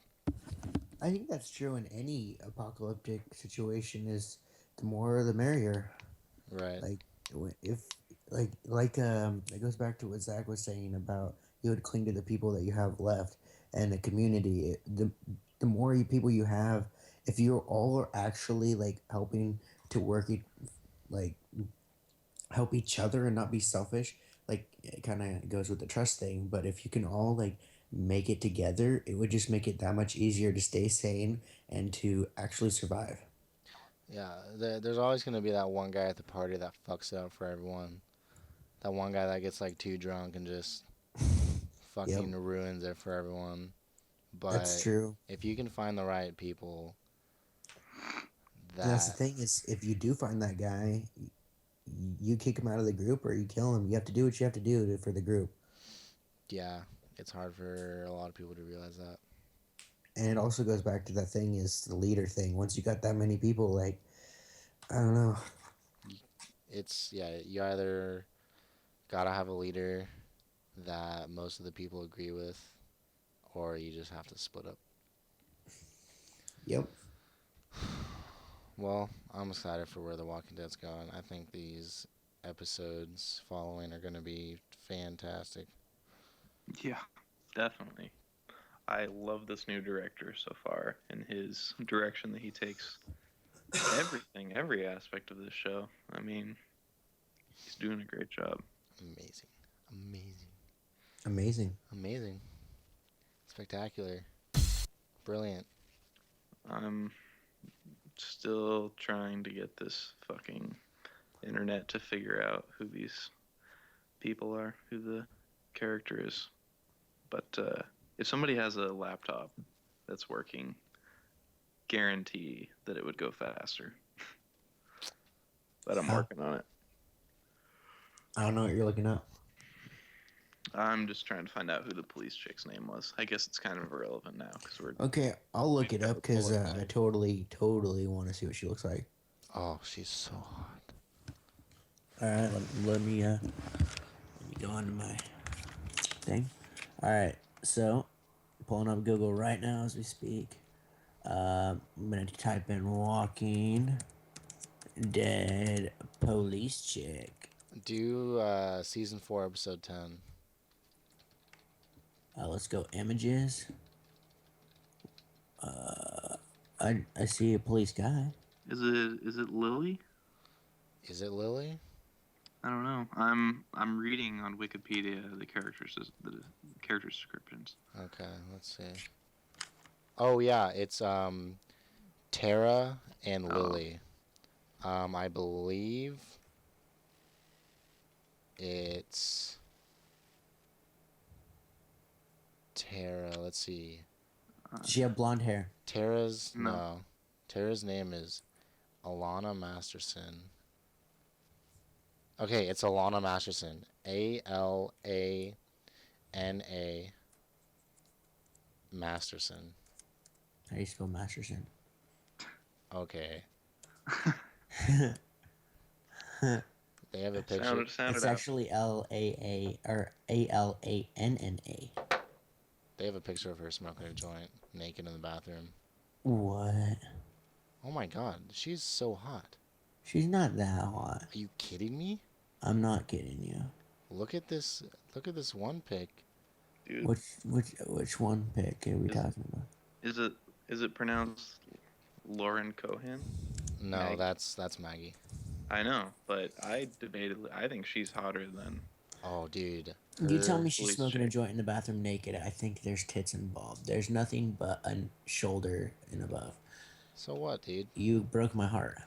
I think that's true in any apocalyptic situation. Is the more the merrier. Right. Like if it goes back to what Zach was saying about you would cling to the people that you have left and the community. The more people you have, if you all are actually like helping to like help each other and not be selfish, like it kind of goes with the trust thing. But if you can all like make it together, it would just make it that much easier to stay sane and to actually survive. Yeah, there's always going to be that one guy at the party that fucks it up for everyone. That one guy that gets like too drunk and just Yep, fucking ruins it for everyone. that's But true. if you can find the right people And that's the that, thing is, if you do find that guy, you kick him out of the group or you kill him. You have to do what you have to do for the group. yeah, it's hard for a lot of people to realize that. And it also goes back to that thing is the leader thing. Once you got that many people, like I don't know. Yeah, you either gotta have a leader that most of the people agree with, or you just have to split up. Yep. Well, I'm excited for where The Walking Dead's going. I think these episodes following are going to be fantastic. Yeah, definitely. I love this new director so far and his direction that he takes everything, every aspect of this show. I mean, he's doing a great job. Amazing. Amazing. Amazing. Amazing. Spectacular. Brilliant. I'm still trying to get this fucking internet to figure out who these people are, who the character is. But if somebody has a laptop that's working, guarantee that it would go faster. But I'm How? working on it. I don't know what you're looking up. I'm just trying to find out who the police chick's name was. I guess it's kind of irrelevant now because we're Okay, I'll look it up because Pull it I up. totally want to see what she looks like. Oh, she's so hot. All right, let me go on to my thing. All right, so pulling up Google right now as we speak. I'm gonna type in "walking dead police chick." Do season 4, episode 10. Let's go images. I see a police guy. Is it Lily? Is it Lily? I don't know. I'm reading on Wikipedia the character descriptions. Okay, let's see. Oh yeah, it's Tara and Oh. Lily. I believe it's Tara. Let's see. Does she have blonde hair? Tara's No. no. Tara's name is Alana Masterson. Okay, it's Alana Masterson. Alana Masterson. How do you spell Masterson? Okay. They have a picture. Sounded It's out. actually Laa or Alanna. They have a picture of her smoking a joint, naked in the bathroom. What? Oh my god, she's so hot. She's not that hot. Are you kidding me? I'm not kidding you. Look at this. Look at this one pic. Dude, Which one pick are we Is- talking about? is it pronounced Lauren Cohan? No, Maggie. that's Maggie. I know, but I think she's hotter than. Oh, dude. You tell Her- me she's police smoking a chick. joint in the bathroom naked. I think there's tits involved. There's nothing but a shoulder and above. So what, dude? You broke my heart.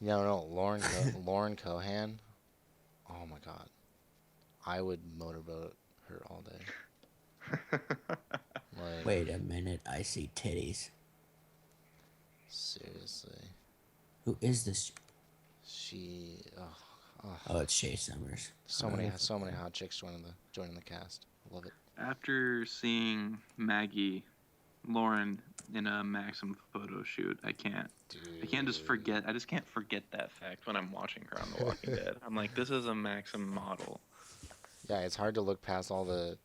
No, Lauren Cohan. Oh my god, I would motorboat her all day. Like, Wait a minute. I see titties. seriously, Who is this? she. Oh, Oh, it's Shay Summers. so many hot chicks joining the cast. Love it. After seeing Maggie, Lauren in a Maxim photo shoot, I can't just Dude. forget. I just can't forget that fact when I'm watching her on The Walking Dead. I'm like, this is a Maxim model. Yeah, it's hard to look past all the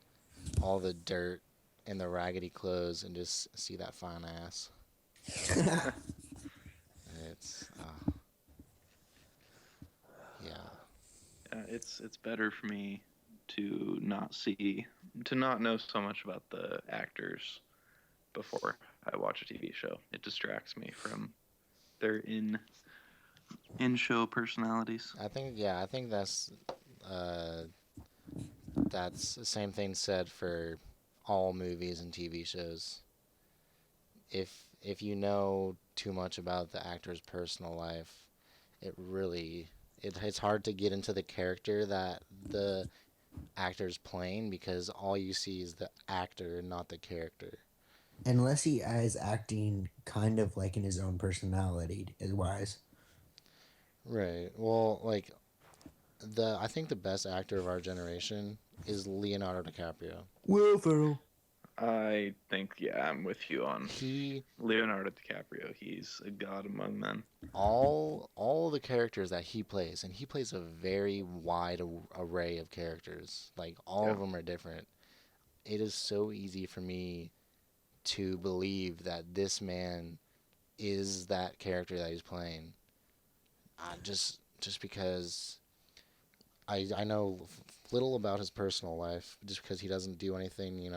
dirt and the raggedy clothes and just see that fine ass. It's yeah. It's better for me to not know so much about the actors before I watch a TV show. It distracts me from their in show personalities. I think that's the same thing said for all movies and TV shows. If you know too much about the actor's personal life, it's hard to get into the character that the actor's playing because all you see is the actor, not the character. Unless he is acting kind of like in his own personality, is wise. Right. Well, like I think the best actor of our generation is Leonardo DiCaprio. Will Ferrell. I think, yeah, I'm with you on He Leonardo DiCaprio. He's a god among men. all the characters that he plays, and he plays a very wide array of characters. Like all of Yeah. them are different. It is so easy for me to believe that this man is that character that he's playing. Just because I know little about his personal life just because he doesn't do anything,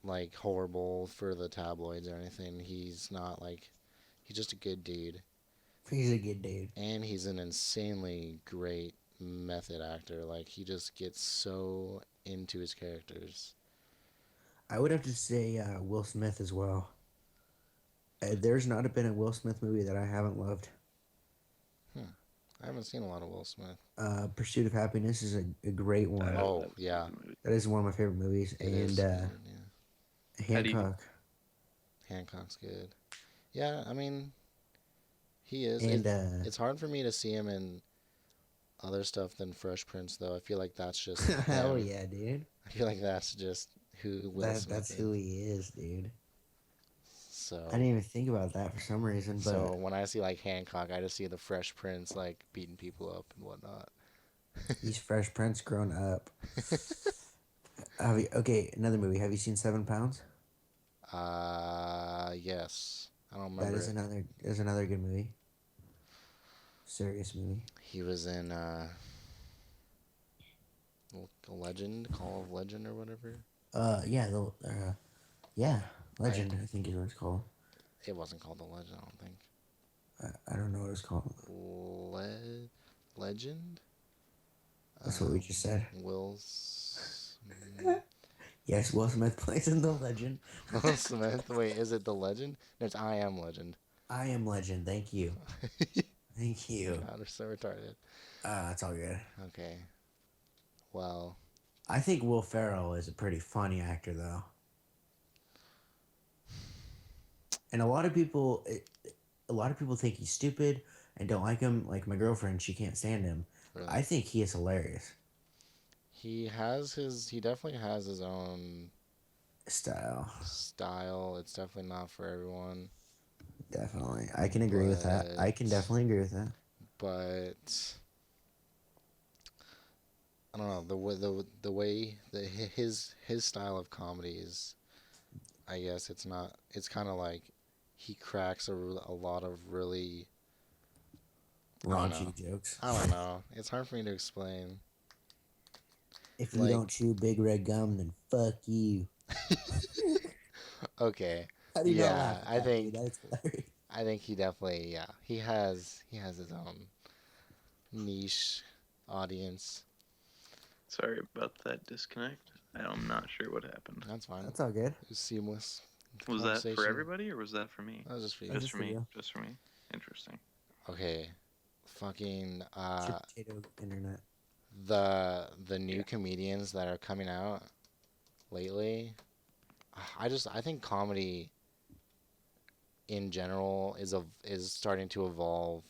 like horrible for the tabloids or anything. He's not like he's just a good dude, He's a good dude. and he's an insanely great method actor. Like he just gets so into his characters. I would have to say Will Smith as well. There's not been a Will Smith movie that I haven't loved. Hmm. I haven't seen a lot of Will Smith. Pursuit of Happiness is a great one. Oh, That was a yeah. good movie. That is one of my favorite movies. It is And good, yeah. How do you- Hancock. Hancock's good. Yeah, I mean, he is. And It's hard for me to see him in other stuff than Fresh Prince, though. I feel like that's just hell him. yeah, dude. I feel like that's just who Will Smith That's is. who he is, dude. So, I didn't even think about that for some reason, but so when I see like Hancock, I just see the Fresh Prince like beating people up and whatnot. he's Fresh Prince grown up. Okay, another movie. Have you seen 7 Pounds? Yes. I don't That remember is it. another good movie. Serious movie. He was in Legend, Call of Legend or whatever. Yeah, Legend. I think is what it's called. It wasn't called The Legend, I don't think. I don't know what it's called. Legend? That's what we just said. Will Yes, Will Smith plays in The Legend. Will Smith? Wait, is it The Legend? No, it's I Am Legend. I Am Legend. Thank you. Thank you. God, they're so retarded. It's all good. Okay. Well, I think Will Ferrell is a pretty funny actor, though. And a lot of people think he's stupid and don't like him. Like my girlfriend, she can't stand him. really. I think he is hilarious. He definitely has his own Style. style. It's definitely not for everyone. Definitely. I can agree with that. I can But- definitely agree with that. But I don't know the way his style of comedy is. I guess it's not. It's kind of like he cracks a lot of really. I don't Raunchy jokes. I don't know. It's hard for me to explain. If you like- don't chew big red gum, then fuck you. Okay, How do you not Yeah, laugh at I that, think- dude? That's hilarious. I think he definitely he has his own niche audience. Sorry about that disconnect. I'm not sure what happened. That's fine. That's all good. It was seamless. Was that for conversation. everybody or was that for me? That was just for you. That's Just for for me. you. Just for me. Interesting. Okay, fucking Chip potato internet. the new comedians that are coming out lately. I think comedy in general is starting to evolve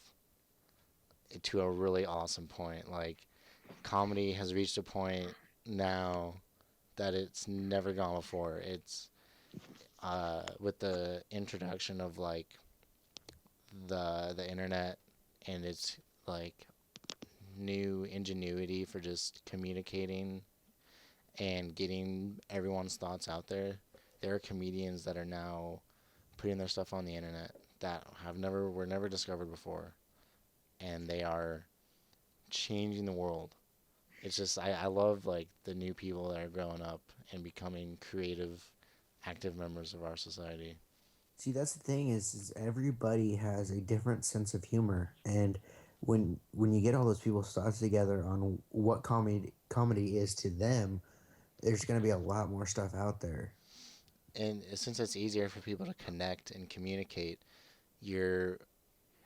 to a really awesome point. Like comedy has reached a point now that it's never gone before. It's with the introduction of like the internet and its like new ingenuity for just communicating and getting everyone's thoughts out there. There are comedians that are now putting their stuff on the internet that were never discovered before, and they are changing the world. It's just I love like the new people that are growing up and becoming creative, active members of our society. See, that's the thing is everybody has a different sense of humor, and when you get all those people's thoughts together on what comedy is to them, there's going to be a lot more stuff out there. And since it's easier for people to connect and communicate,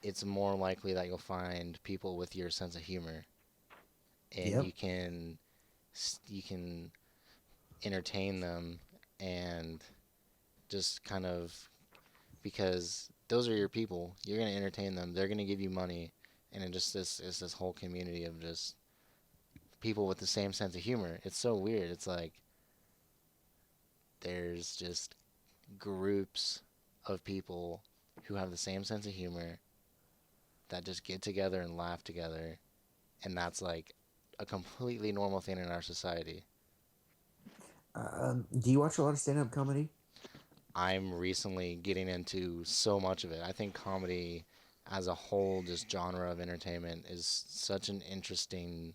it's more likely that you'll find people with your sense of humor, and Yep. you can entertain them and just kind of because those are your people. You're gonna entertain them. They're gonna give you money, and it's this whole community of just people with the same sense of humor. It's so weird. It's like there's just groups of people who have the same sense of humor that just get together and laugh together, and that's like a completely normal thing in our society. Do you watch a lot of stand-up comedy? I'm recently getting into so much of it. I think comedy as a whole, just genre of entertainment, is such an interesting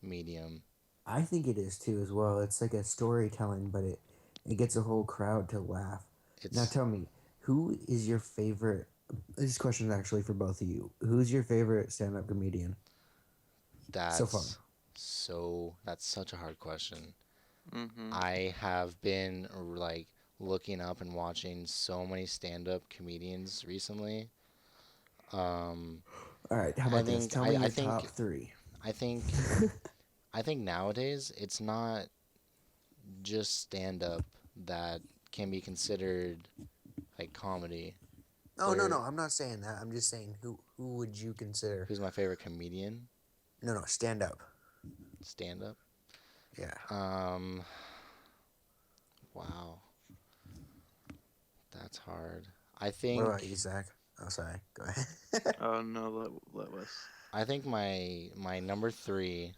medium. I think it is too as well. It's like a storytelling, but it gets a whole crowd to laugh. Now It's tell me, who is your favorite? This question is actually for both of you. Who's your favorite stand-up comedian so far? that's such a hard question. Mm-hmm. I have been like looking up and watching so many stand-up comedians recently. Um, All right, how I about this? think Tell I, me I your think top three. I think I think nowadays it's not just stand-up that can be considered like comedy. Oh no, There, no, I'm not saying that. I'm just saying who would you consider? who's my favorite comedian? No, no, stand up. Stand-up. Yeah. Um, wow, that's hard. I What about think you, Zach? Oh, sorry. Go ahead. Oh no, let us. I think my number three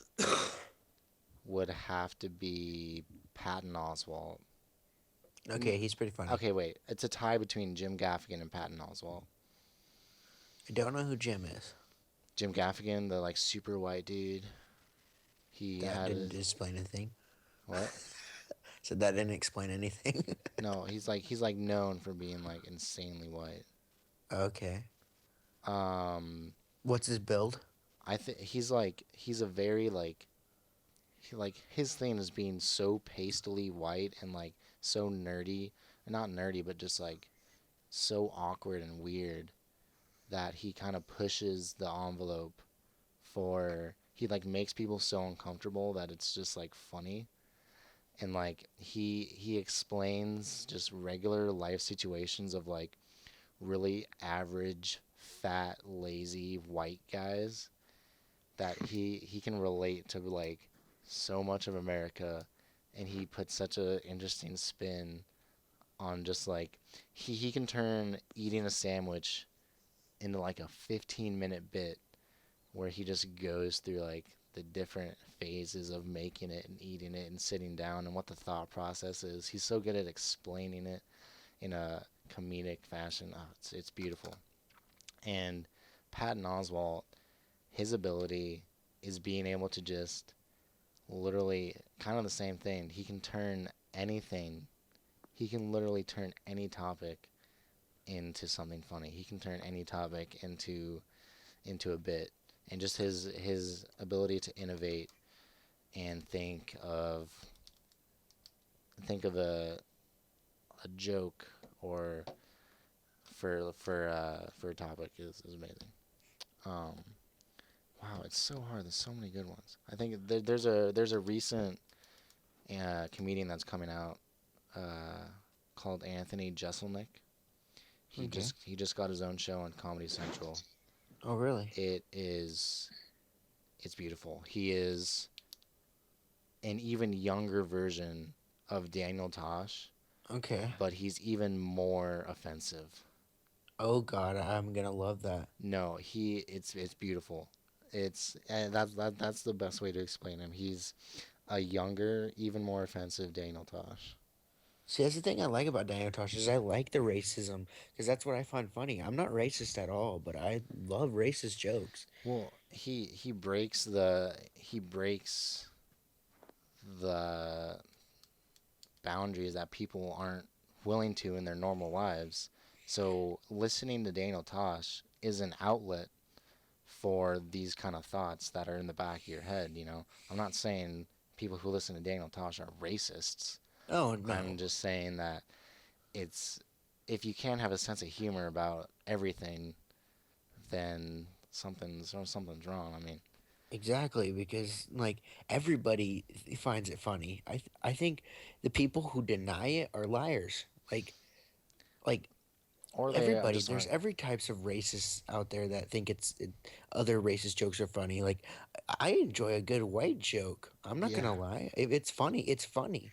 would have to be Patton Oswalt. Okay, he's pretty funny. Okay, wait. It's a tie between Jim Gaffigan and Patton Oswalt. I don't know who Jim is. Jim Gaffigan, the like super white dude. He That had a didn't explain anything. what? So that didn't explain anything. No, he's like known for being like insanely white. Okay. Um, What's his build? I think he's a very like his thing is being so pastely white and like so nerdy, not nerdy, but just like so awkward and weird that he kind of pushes the envelope for he like makes people so uncomfortable that it's just like funny and like he explains just regular life situations of like really average fat lazy white guys that he can relate to like so much of America and he puts such a interesting spin on just like he can turn eating a sandwich into like a 15-minute bit where he just goes through like the different phases of making it and eating it and sitting down and what the thought process is. He's so good at explaining it in a comedic fashion. Oh, it's beautiful. And Patton Oswalt, his ability is being able to just literally kind of the same thing. He can turn anything. He can literally turn any topic into something funny. He can turn any topic into a bit, and just his ability to innovate and think of a joke or for a topic is amazing. Um, wow, it's so hard. There's so many good ones. I think there's a recent comedian that's coming out uh, called Anthony Jeselnik. He Okay. just he just got his own show on Comedy Central. Oh, really? It's beautiful. He is an even younger version of Daniel Tosh, Okay. but he's even more offensive. Oh God, I'm gonna love that. No, it's beautiful. It's and that's the best way to explain him. He's a younger, even more offensive Daniel Tosh. See, that's the thing I like about Daniel Tosh is I like the racism because that's what I find funny. I'm not racist at all, but I love racist jokes. Well, he breaks the boundaries that people aren't willing to in their normal lives. So listening to Daniel Tosh is an outlet for these kind of thoughts that are in the back of your head. I'm not saying people who listen to Daniel Tosh are racists. Oh I'm no, just saying that it's if you can't have a sense of humor about everything, then something's wrong. I mean, exactly because like everybody finds it funny. I think the people who deny it are liars. Like or they everybody, just there's aren't. every types of racists out there that think other racist jokes are funny. Like I enjoy a good white joke. I'm not Yeah, gonna lie. If it's funny, it's funny.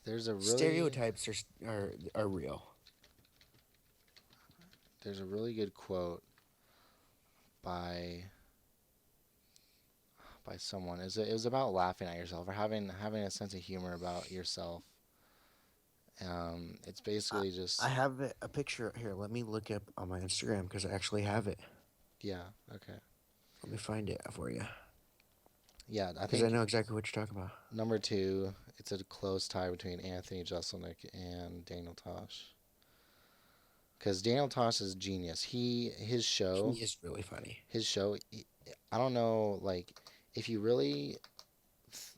there's a really Stereotypes are real. there's a really good quote by someone. It was about laughing at yourself or having a sense of humor about yourself. It's I, basically I just have a picture here. Let me look up on my Instagram because I actually have it. yeah, okay. Let me find it for you. Yeah, I Because I think know exactly what you're talking about. number two, it's a close tie between Anthony Jeselnik and Daniel Tosh. Because Daniel Tosh is genius. His He show, is really funny. his show. I don't know, like if you really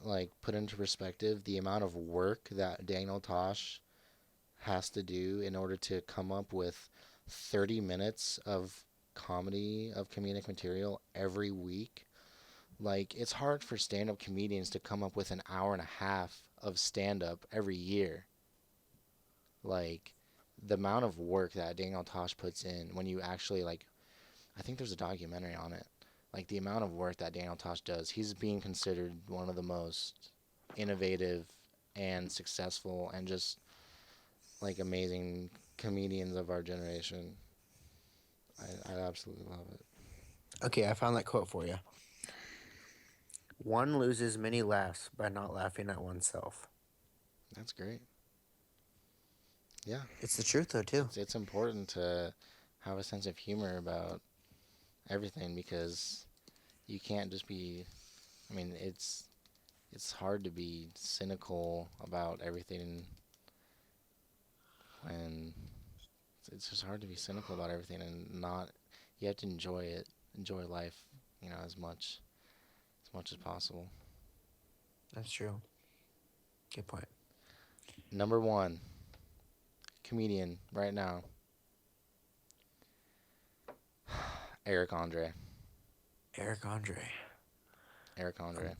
like put into perspective the amount of work that Daniel Tosh has to do in order to come up with 30 minutes of comedic material every week. Like it's hard for stand-up comedians to come up with an hour and a half of stand-up every year. Like the amount of work that Daniel Tosh puts in when you actually like I think there's a documentary on it. Like the amount of work that Daniel Tosh does, he's being considered one of the most innovative and successful and just like amazing comedians of our generation. I absolutely love it. Okay, I found that quote for you. One loses many laughs by not laughing at oneself. That's great. Yeah, It's the truth, though, too. it's important to have a sense of humor about everything because you can't just be. I mean, it's hard to be cynical about everything when it's just hard to be cynical about everything and not. You have to enjoy it, enjoy life, as much as possible. That's true. Good point. Number one comedian right now, Eric Andre. Eric Andre. Eric Andre.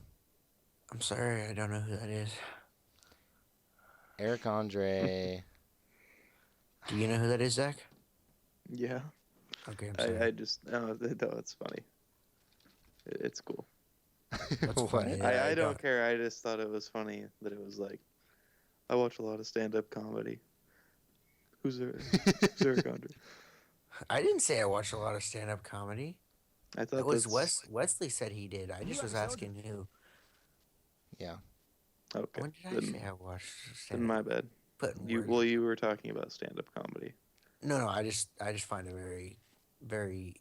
I'm sorry, I don't know who that is. Eric Andre. Do you know who that is, Zach? Yeah. Okay, I'm sorry. I just no, it's funny. It's cool. What's What? funny? I don't care. I just thought it was funny that it was like I watch a lot of stand-up comedy. Who's Eric Andre? I didn't say I watched a lot of stand-up comedy. I That thought was that's Wesley said he did. I just was asking who. Yeah. okay. When did I say I watched Then stand-up? my bad. Putting You words. you were talking about stand-up comedy. No, I just find it very.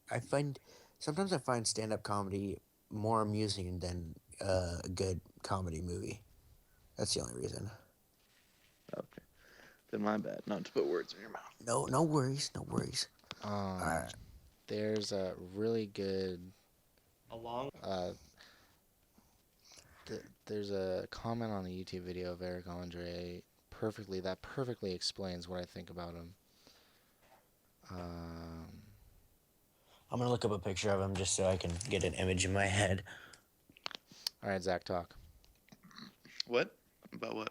Sometimes I find stand-up comedy more amusing than a good comedy movie. That's the only reason. Okay. Then my bad. Not to put words in your mouth. No worries, no worries. Um, there's a really good. Uh, there's a comment on a YouTube video of Eric Andre perfectly explains what I think about him. I'm gonna look up a picture of him just so I can get an image in my head. All right, Zach, talk. What? About what?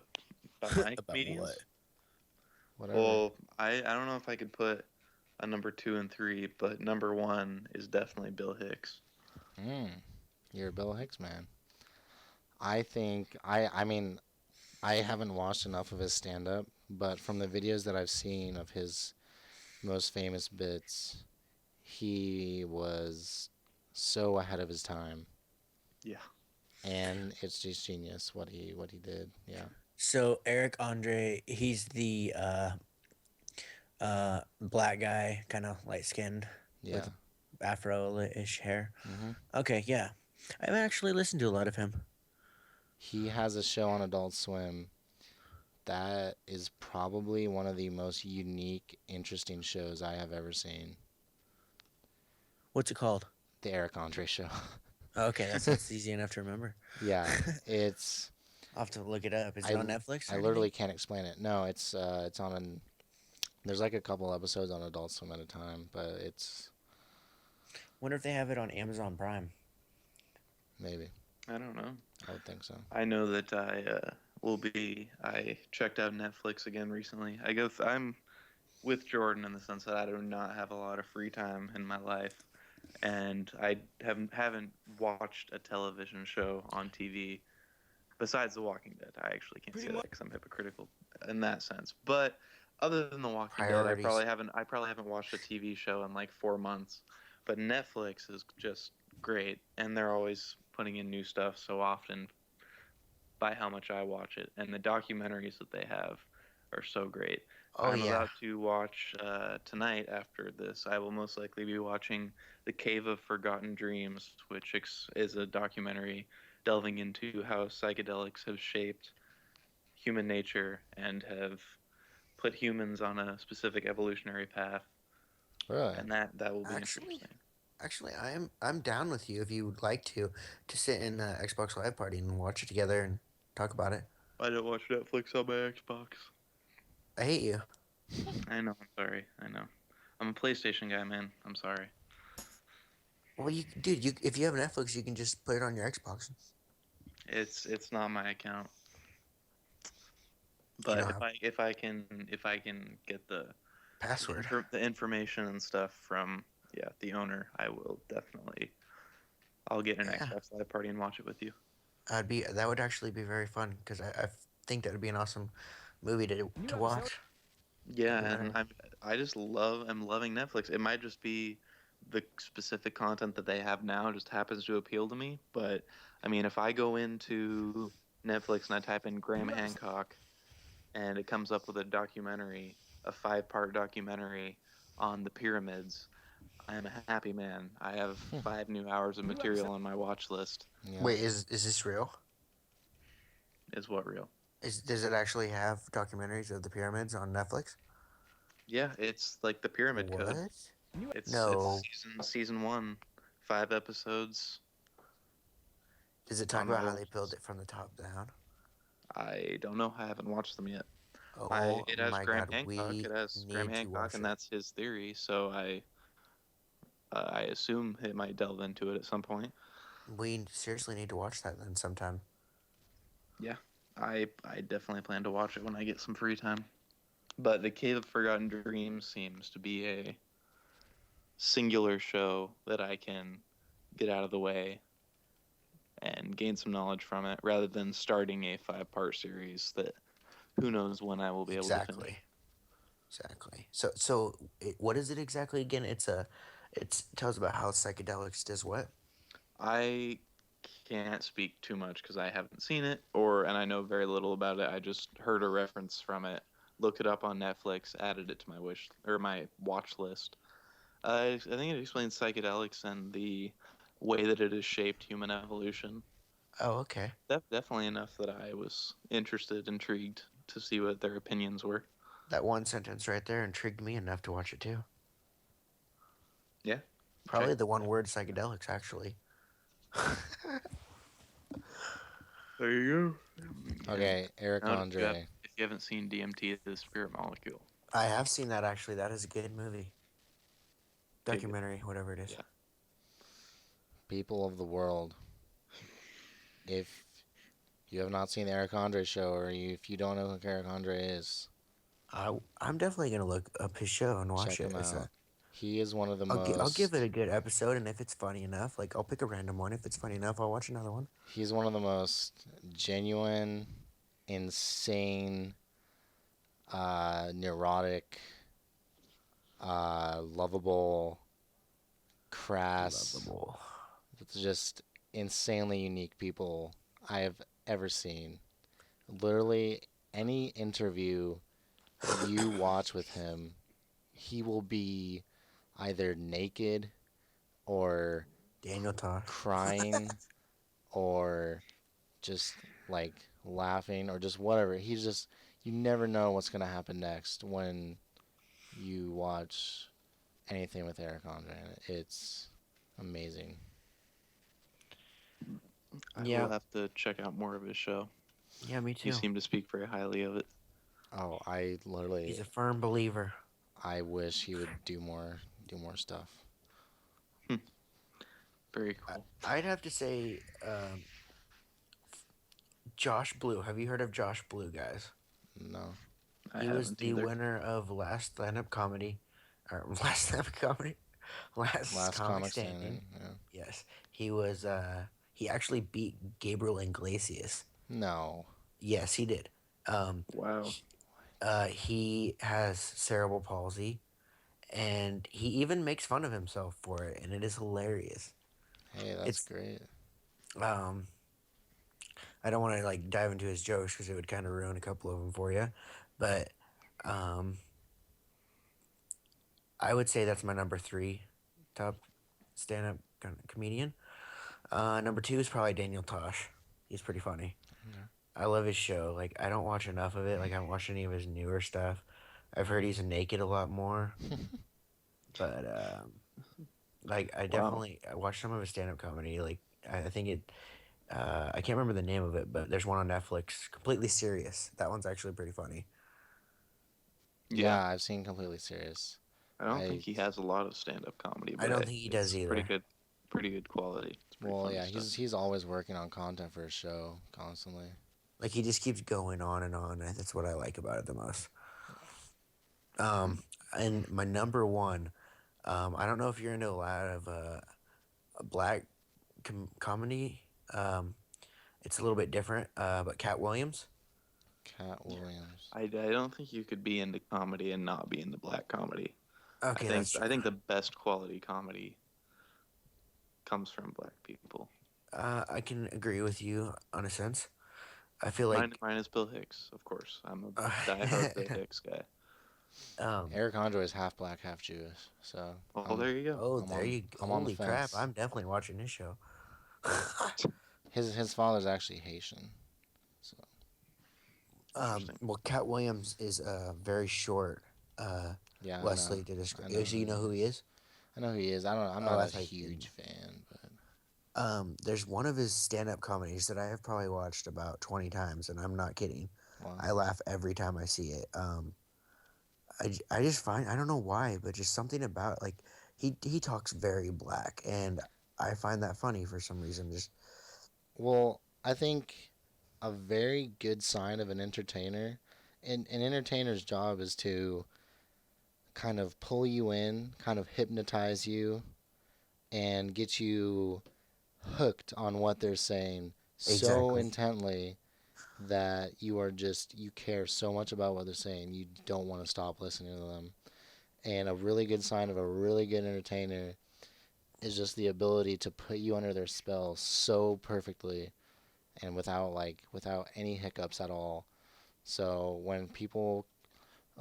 About my About comedians? what? Whatever. Well, I don't know if I could put a number 2 and 3, but number 1 is definitely Bill Hicks. You're a Bill Hicks man. I think I mean I haven't watched enough of his stand up, but from the videos that I've seen of his most famous bits, he was so ahead of his time. Yeah. And it's just genius what he did. Yeah. So Eric Andre, he's the black guy, kind of light skinned, Yeah. with afro-ish hair. hmm Okay, yeah, I've actually listened to a lot of him. He has a show on Adult Swim that is probably one of the most unique, interesting shows I have ever seen. What's it called? The Eric Andre Show. Okay, that's easy enough to remember. Yeah, it's. I'll have to look it up. Is it on Netflix? I literally can't explain it. No, it's on an. There's like a couple episodes on Adult Swim at a time, but it's Wonder if they have it on Amazon Prime. maybe. I don't know. I would think so. I know that I checked out Netflix again recently. I'm with Jordan in the sense that I do not have a lot of free time in my life, and I haven't watched a television show on TV besides The Walking Dead. I actually can't say that because I'm hypocritical in that sense. But other than The Walking Dead, Priorities. I probably haven't watched a TV show in like 4 months. But Netflix is just great, and they're always putting in new stuff so often by how much I watch it. And the documentaries that they have are so great. Oh I'm yeah. about to watch tonight after this. I will most likely be watching The Cave of Forgotten Dreams, which is a documentary delving into how psychedelics have shaped human nature and have put humans on a specific evolutionary path, Really? and that will be Actually, interesting. actually, I'm down with you if you would like to sit in the Xbox Live Party and watch it together and talk about it. I don't watch Netflix on my Xbox. I hate you. I know. I'm sorry. I know. I'm a PlayStation guy, man. I'm sorry. Well, dude, if you have Netflix, you can just put it on your Xbox. It's not my account. You But don't have if I can get password. the information and stuff from the owner, I will definitely. I'll get an Yeah, Xbox Live Party and watch it with you. that would actually be very fun because I think that would be an awesome movie to watch. Yeah, and Documentary. I'm loving Netflix. It might just be the specific content that they have now just happens to appeal to me, but I mean, if I go into Netflix and I type in Graham Hancock and it comes up with a documentary, a 5-part documentary on the pyramids, I am a happy man. I have 5 new hours of material on my watch list. Yeah. Wait, is this real? Is what real? Does it actually have documentaries of the pyramids on Netflix? Yeah, it's like the Pyramid Code. What? It's No. season 1, 5 episodes. Does it talk On my about how they watch built list. it from the top down? I don't know. I haven't watched them yet. Oh It has my Graham God, Hancock. we It has Graham need to Hancock, watch and it. that's his theory. So I assume it might delve into it at some point. We seriously need to watch that then sometime. Yeah, I definitely plan to watch it when I get some free time. But the Cave of Forgotten Dreams seems to be a singular show that I can get out of the way and gain some knowledge from it, rather than starting a 5-part series that who knows when I will be able to finish. Exactly. Exactly. What is it exactly again? It tells about how psychedelics does what? I can't speak too much because I haven't seen it, and I know very little about it. I just heard a reference from it, looked it up on Netflix, added it to my my watch list. I think it explains psychedelics and the way that it has shaped human evolution. Oh, okay. Definitely enough that I was interested, intrigued to see what their opinions were. That one sentence right there intrigued me enough to watch it too. Yeah, check. Probably the one word psychedelics, actually. There you go. Okay, Eric Now, Andre. if you haven't seen DMT, the Spirit Molecule, I have seen that actually. That is a good movie. dig it. Documentary, whatever it is. Yeah. People of the world, if you have not seen the Eric Andre show, or if you don't know who Eric Andre is, I'm definitely gonna look up his show and watch check it. him out. He is one of the I'll give it most a good episode, and if it's funny enough, like I'll pick a random one. If it's funny enough, I'll watch another one. he's one of the most genuine, insane, neurotic, lovable, crass, Lovable. just insanely unique people I have ever seen. Literally, any interview you watch with him, he will be either naked or Daniel Tosh. crying or just like laughing or just whatever. He's just, you never know what's going to happen next when you watch anything with Eric Andre. It's amazing. I Yeah, will have to check out more of his show. yeah, me You too. seem to speak very highly of it. Oh, I literally, He's a firm believer. I wish he would do more stuff. Very cool. I'd have to say, Josh Blue. Have you heard of Josh Blue, guys? No. I He was haven't the either. winner of last stand-up comedy, or last stand-up comedy, last Last comic comic standing. standing. Yeah. Yes, he was. He actually beat Gabriel Iglesias. No. Yes, he did. Wow. He has cerebral palsy, and he even makes fun of himself for it, and it is hilarious. Hey, that's It's great. um, I don't want to like dive into his jokes because it would kind of ruin a couple of them for you, but um, I would say that's my number 3 top stand-up comedian. Number two is probably Daniel Tosh. He's pretty funny. Yeah. I love his show. Like I don't watch enough of it. Like I haven't watched any of his newer stuff. I've heard he's naked a lot more, but like Wow. I watched some of his stand up comedy. Like I think it. I can't remember the name of it, but there's one on Netflix. Completely serious. That one's actually pretty funny. Yeah. Yeah, I've seen Completely Serious. I don't think I he has a lot of stand-up comedy, I but don't think he does it's either. pretty good quality. It's pretty well, funny yeah, stuff. he's always working on content for his show constantly. Like he just keeps going on and on. And that's what I like about it the most. Um, and my number one. I don't know if you're into a lot of black comedy. It's a little bit different. But Cat Williams. Cat Williams. I don't think you could be into comedy and not be into black comedy. Okay, that's true. I think the best quality comedy comes from black people. I can agree with you on a sense. I feel like Mine is Bill Hicks, of course. I'm a uh, diehard Bill Hicks guy. um. Eric Andre is half black, half Jewish. So Well, there you go. Oh, I'm there on you. I'm on the Holy crap! fence. I'm definitely watching this show. His father's actually Haitian. So Interesting. Well, Cat Williams is very short. yeah, I know. Wesley to I describe. know So who you know he who he is. is? I know who he is. I'm Oh, not a that's how you didn't. huge fan, but There's one of his stand-up comedies that I have probably watched about 20 times, and I'm not kidding. well, I laugh every time I see it. I just find I don't know why, but just something about like he talks very black, and I find that funny for some reason. Just I think a very good sign of an entertainer, and an entertainer's job is to kind of pull you in, kind of hypnotize you, and get you hooked on what they're saying so exactly. intently that you care so much about what they're saying you don't want to stop listening to them. And a really good sign of a really good entertainer is just the ability to put you under their spell so perfectly and without any hiccups at all. So when people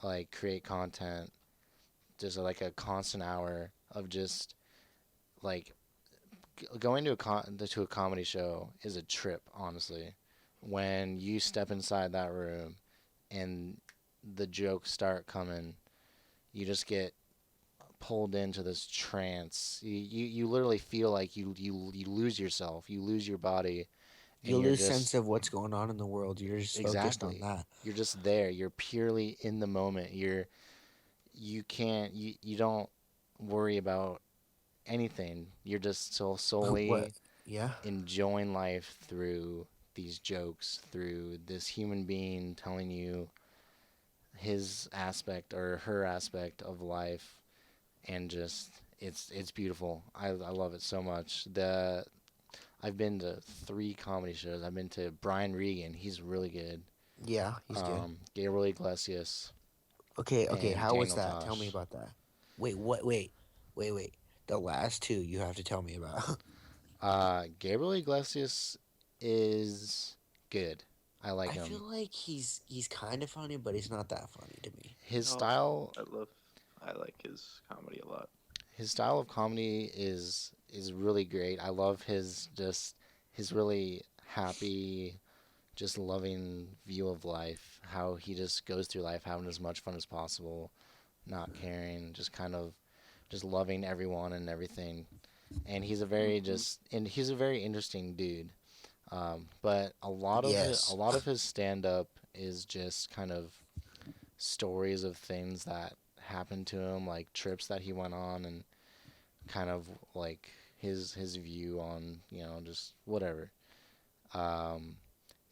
like create content, just like a constant hour of just like going to a comedy show is a trip, honestly. When you step inside that room and the jokes start coming, you just get pulled into this trance. You literally feel like you lose yourself, you lose your body, You and you're lose sense just of what's going on in the world. You're just focused on exactly that. you're just there. You're purely in the moment. You can't you don't worry about anything. You're just What? solely Yeah. enjoying life through these jokes, through this human being telling you his aspect or her aspect of life, and just it's beautiful. I love it so much. The I've been to three comedy shows. I've been to Brian Regan. He's really good. Yeah, he's good. Gabriel Iglesias Okay, okay. and How was Daniel that? Tell me Tosh. about that. Wait, what? Wait. The last two you have to tell me about. Gabriel Iglesias is good. I like I feel him. like he's kind of funny, but he's not that funny to me. His Oh, style I like his comedy a lot. his style of comedy is really great. I love his really happy, just loving view of life. How he just goes through life having as much fun as possible, not caring, just kind of just loving everyone and everything. And Hmm. he's a very interesting dude. But a Yes. lot of his stand up is just kind of stories of things that happened to him, like trips that he went on, and kind of like his view on just whatever. Um,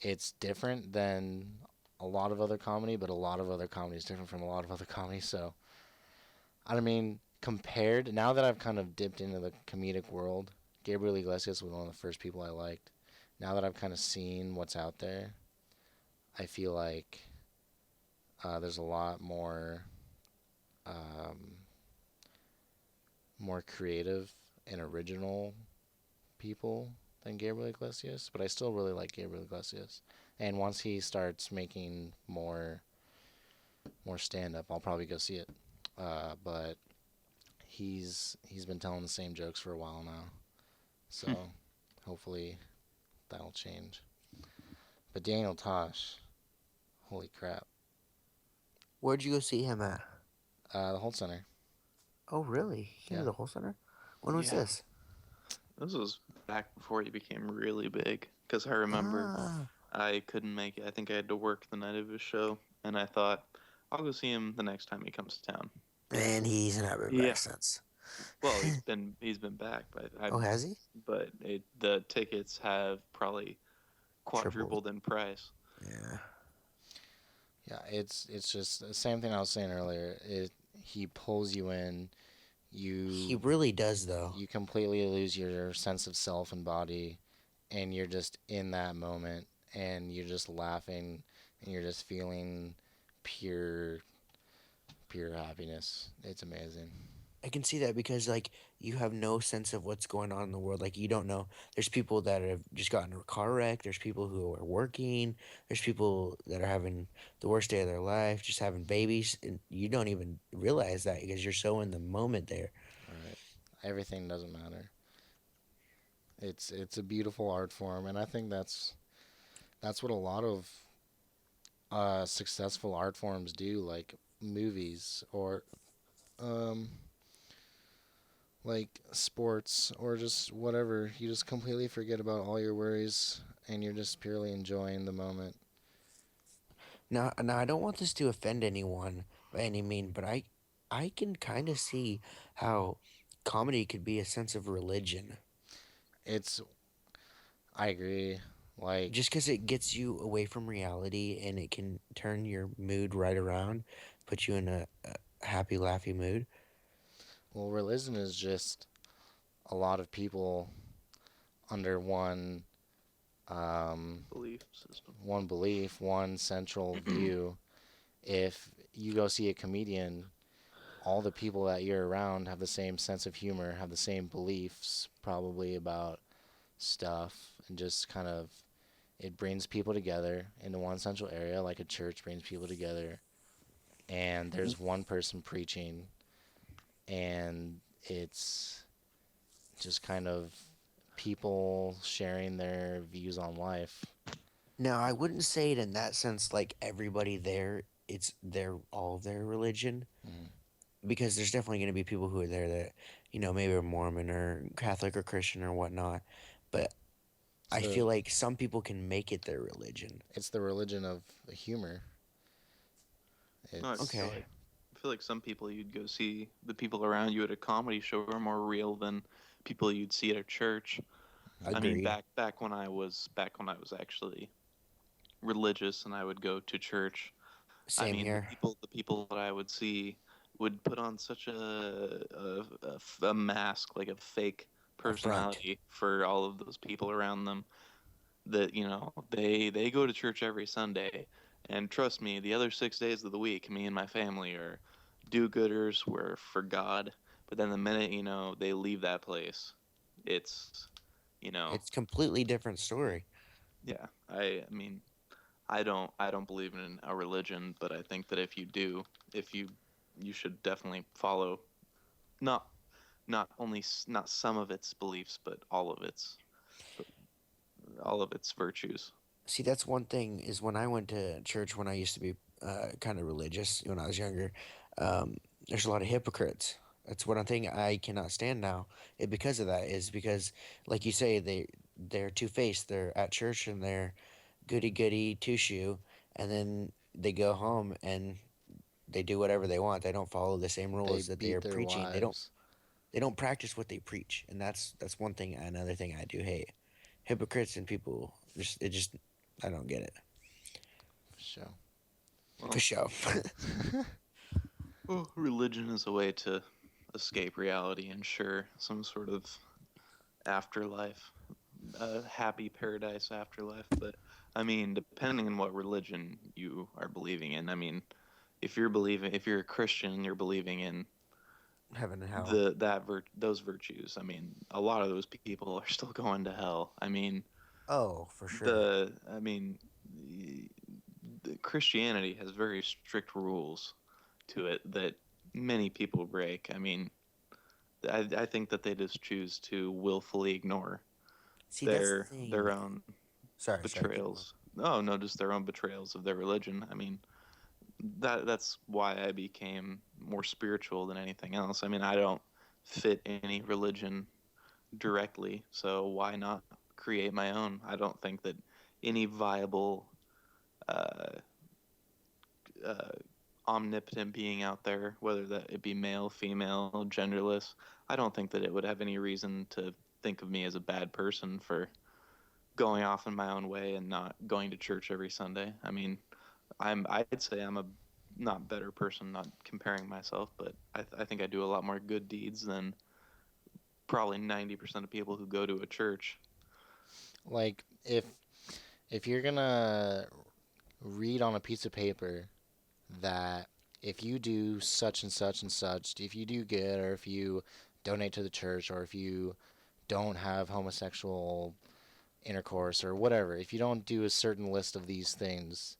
it's different than a lot of other comedy, but a lot of other comedy is different from a lot of other comedy. So I mean, compared now that I've kind of dipped into the comedic world, Gabriel Iglesias was one of the first people I liked. Now that I've kind of seen what's out there, I feel like there's a lot um, more creative and original people than Gabriel Iglesias, but I still really like Gabriel Iglesias. And once he starts making more stand up, I'll probably go see it. But he's been telling the same jokes for a while now, so hopefully that'll change. But Daniel Tosh, holy crap. Where'd you go see him at? The Holt Center. Oh, really? He came to Yeah. the whole center? When was Yeah. this? This was back before he became really big. Because I remember Ah, I couldn't make it. I think I had to work the night of his show, and I thought I'll go see him the next time he comes to town. and he's never been Yeah. back since. Well, he's been back, but Oh, has he? the tickets have probably Tripled. quadrupled in price. Yeah. Yeah, it's just the same thing I was saying earlier. He pulls you in. He You really does, though. you completely lose your sense of self and body, and you're just in that moment, and you're just laughing, and you're just feeling pure pure happiness. It's amazing. I can see that because, like, you have no sense of what's going on in the world. Like, you don't know. There's people that have just gotten in a car wreck. There's people who are working. There's people that are having the worst day of their life, just having babies. And you don't even realize that because you're so in the moment there. Right. Everything doesn't matter. It's a beautiful art form, and I think that's what a lot of successful art forms do, like movies or um, like sports or just whatever. You just completely forget about all your worries, and you're just purely enjoying the moment. Now, I don't want this to offend anyone by any mean, but I can kind of see how comedy could be a sense of religion. It's I agree. Like, Just because it gets you away from reality and it can turn your mood right around, put you in a happy, laughy mood. well, religion is just a lot of people under um, Belief system. one belief, one central view. If you go see a comedian, all the people that you're around have the same sense of humor, have the same beliefs, probably about stuff, and just kind of it brings people together into one central area, like a church brings people together. And there's one person preaching, and it's just kind of people sharing their views on life. Now, I wouldn't say it in that sense, like everybody there, it's their all of their religion, Mhm. because there's definitely going to be people who are there that, maybe are Mormon or Catholic or Christian or whatnot. But I So feel like some people can make it their religion. it's the religion of humor. No, It's Okay, I feel like some people you'd go see, the people around you at a comedy show are more real than people you'd see at a church. I mean, agreed. back when I was actually religious and I would go to church. I Same mean, the here. people the people that I would see would put on such a mask, like a fake A front. personality for all of those people around them, that they go to church every Sunday, and trust me, the other 6 days of the week, me and my family are do-gooders. We're for God. But then the minute they leave that place, it's you know It's completely different story. yeah. I mean, I don't believe in a religion, but I think that if you should definitely follow, not not some of its beliefs, but all of its virtues. See, that's one thing is when I went to church when I used to be kind of religious when I was younger, um, there's a lot of hypocrites. That's one thing I cannot stand now. Because of that is because, like you say, they're two faced. They're at church and they're goody goody two shoe, and then they go home and they do whatever they want. They don't follow the same they rules that they beat are their preaching. wives. They don't practice what they preach, and that's one thing. Another thing I do hate hypocrites and people. Just I don't get it. For sure. For Well, sure. religion is a way to escape reality, and sure, some sort of afterlife, a happy paradise afterlife. But I mean, depending on what religion you are believing in, I mean, if you're a Christian, you're believing in Heaven and hell. those virtues. I mean, a lot of those people are still going to hell. I mean, Oh, for sure. I mean, the Christianity has very strict rules to it that many people break. I mean, I think that they just choose to willfully ignore. See, that's the their thing. own Sorry, keep going. betrayals. No, no, just their own betrayals of their religion. I mean, that's why I became more spiritual than anything else. I mean, I don't fit any religion directly, so why not create my own? I don't think that any viable uh, uh, omnipotent being out there, whether that it be male, female, genderless, I don't think that it would have any reason to think of me as a bad person for going off in my own way and not going to church every Sunday. I mean, I'd say I'm a not better person, not comparing myself, but I think I do a lot more good deeds than probably 90% of people who go to a church. Like if you're gonna read on a piece of paper that if you do such and such and such, if you do good, or if you donate to the church, or if you don't have homosexual intercourse, or whatever, if you don't do a certain list of these things,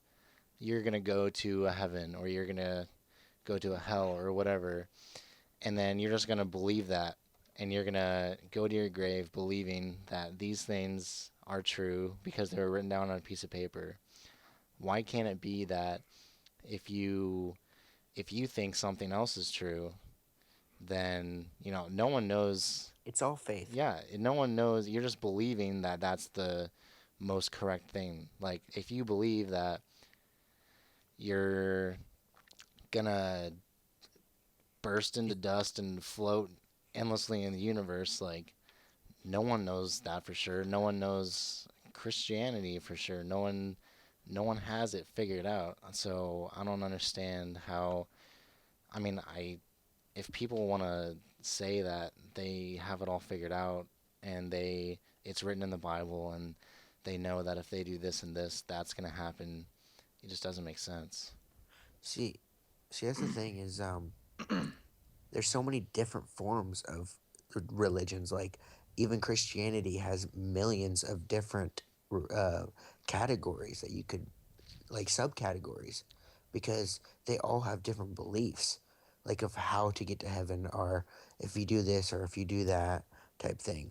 you're going to go to a heaven, or you're going to go to a hell, or whatever. And then you're just going to believe that. And you're going to go to your grave believing that these things are true because they were written down on a piece of paper. Why can't it be that if you if you think something else is true, then no one knows. It's all faith. Yeah, no one knows. You're just believing that that's the most correct thing. Like if you believe that you're gonna burst into dust and float endlessly in the universe, like no one knows that for sure. No one knows Christianity for sure. No one has it figured out. So I don't understand how. I mean, I if people want to say that they have it all figured out and it's written in the Bible and they know that if they do this and this, that's gonna happen, it just doesn't make sense. See, that's the thing is, there's so many different forms of religions. Like even Christianity has millions of different uh, categories that you could like subcategories because they all have different beliefs, like of how to get to heaven or if you do this or if you do that type thing.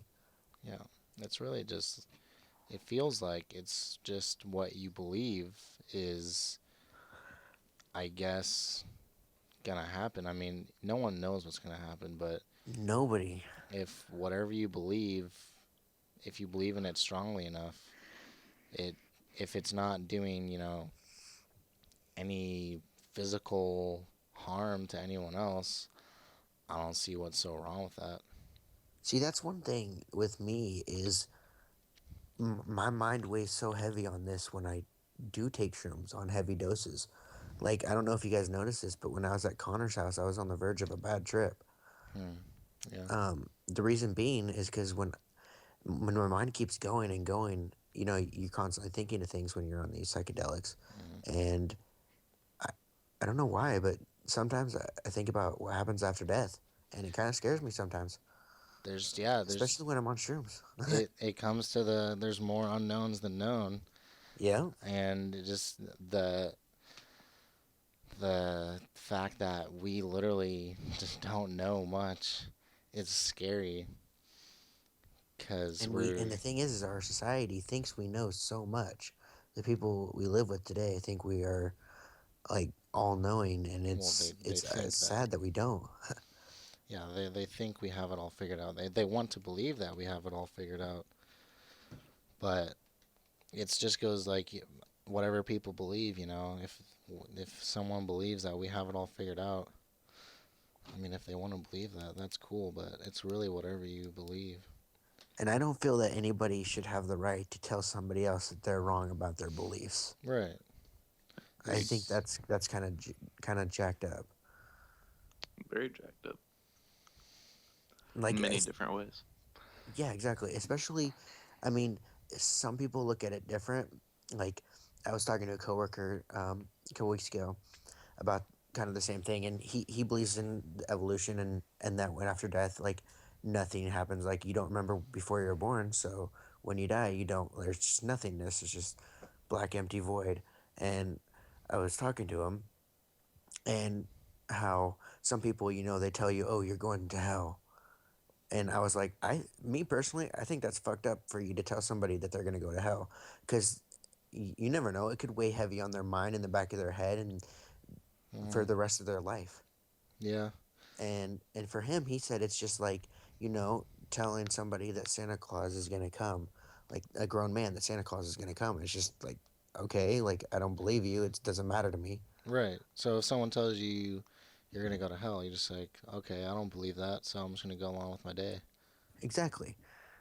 Yeah, it's really just. It feels like it's just what you believe is, I guess, gonna happen. I mean, no one knows what's gonna happen, but Nobody. if whatever you believe, if you believe in it strongly enough, it if it's not doing, any physical harm to anyone else, I don't see what's so wrong with that. See, that's one thing with me is my mind weighs so heavy on this when I do take shrooms on heavy doses. Like I don't know if you guys noticed this, but when I was at Connor's house, I was on the verge of a bad trip. Hmm. Yeah. The reason being is because when my mind keeps going and going, you're constantly thinking of things when you're on these psychedelics, Hmm. and I, I don't know why, but sometimes I think about what happens after death, and it kind of scares me sometimes, There's especially when I'm on shrooms. it comes to there's more unknowns than known, Yeah, and just the fact that we literally just don't know much is scary because and we're the thing is our society thinks we know so much. The people we live with today think we are like all knowing, and well, they it's think that. sad that we don't. Yeah, they think we have it all figured out. They want to believe that we have it all figured out, but it just goes like whatever people believe. If someone believes that we have it all figured out, I mean, if they want to believe that, that's cool. But it's really whatever you believe. And I don't feel that anybody should have the right to tell somebody else that they're wrong about their beliefs. Right. I think There's that's kind of jacked up. Very jacked up Like, in many different ways. yeah, exactly. Especially, I mean, some people look at it different. Like, I was talking to a coworker a couple weeks ago about kind of the same thing, and he believes in evolution and that when after death, like nothing happens. Like you don't remember before you're born, so when you die, you don't. There's just nothingness. It's just black empty void. And I was talking to him, and how some people, they tell you, oh, you're going to hell, And I was like, me personally, I think that's fucked up for you to tell somebody that they're gonna go to hell, because you never know. It could weigh heavy on their mind in the back of their head and Hmm. for the rest of their life. Yeah. And for him, he said it's just like, telling somebody that Santa Claus is gonna come, like a grown man, that Santa Claus is gonna come. It's just like, okay, like I don't believe you. It doesn't matter to me. Right. So if someone tells you you're gonna go to hell, you're just like, okay, I don't believe that, so I'm just gonna go along with my day. Exactly.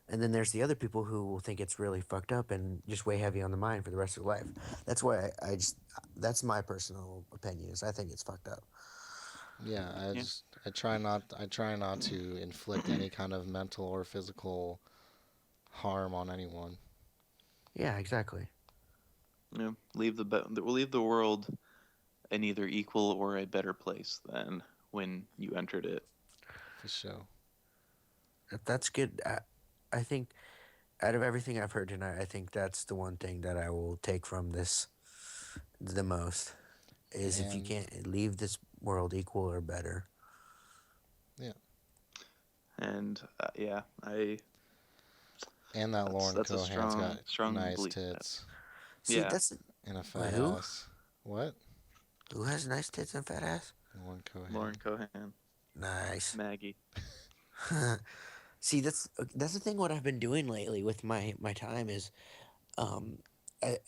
And then there's the other people who will think it's really fucked up and just weigh heavy on the mind for the rest of their life. That's why I just that's my personal opinion. Is I think it's fucked up. Yeah, Yeah. I try not to inflict any kind of mental or physical harm on anyone. Yeah, exactly. We'll leave the world an either equal or a better place than when you entered it. For sure. That's good. I think out of everything I've heard tonight, I think that's the one thing that I will take from this the most is if you And can't leave this world equal or better. yeah. And yeah, I And that Lauren that's a Cohan's got strong nice belief. tits See, Yeah, that's and a wait, fat who ass. What? who has nice tits and fat ass. Lauren Lauren Cohan. Cohan, Nice. Maggie. See, that's the thing. What I've been doing lately with my time is, um,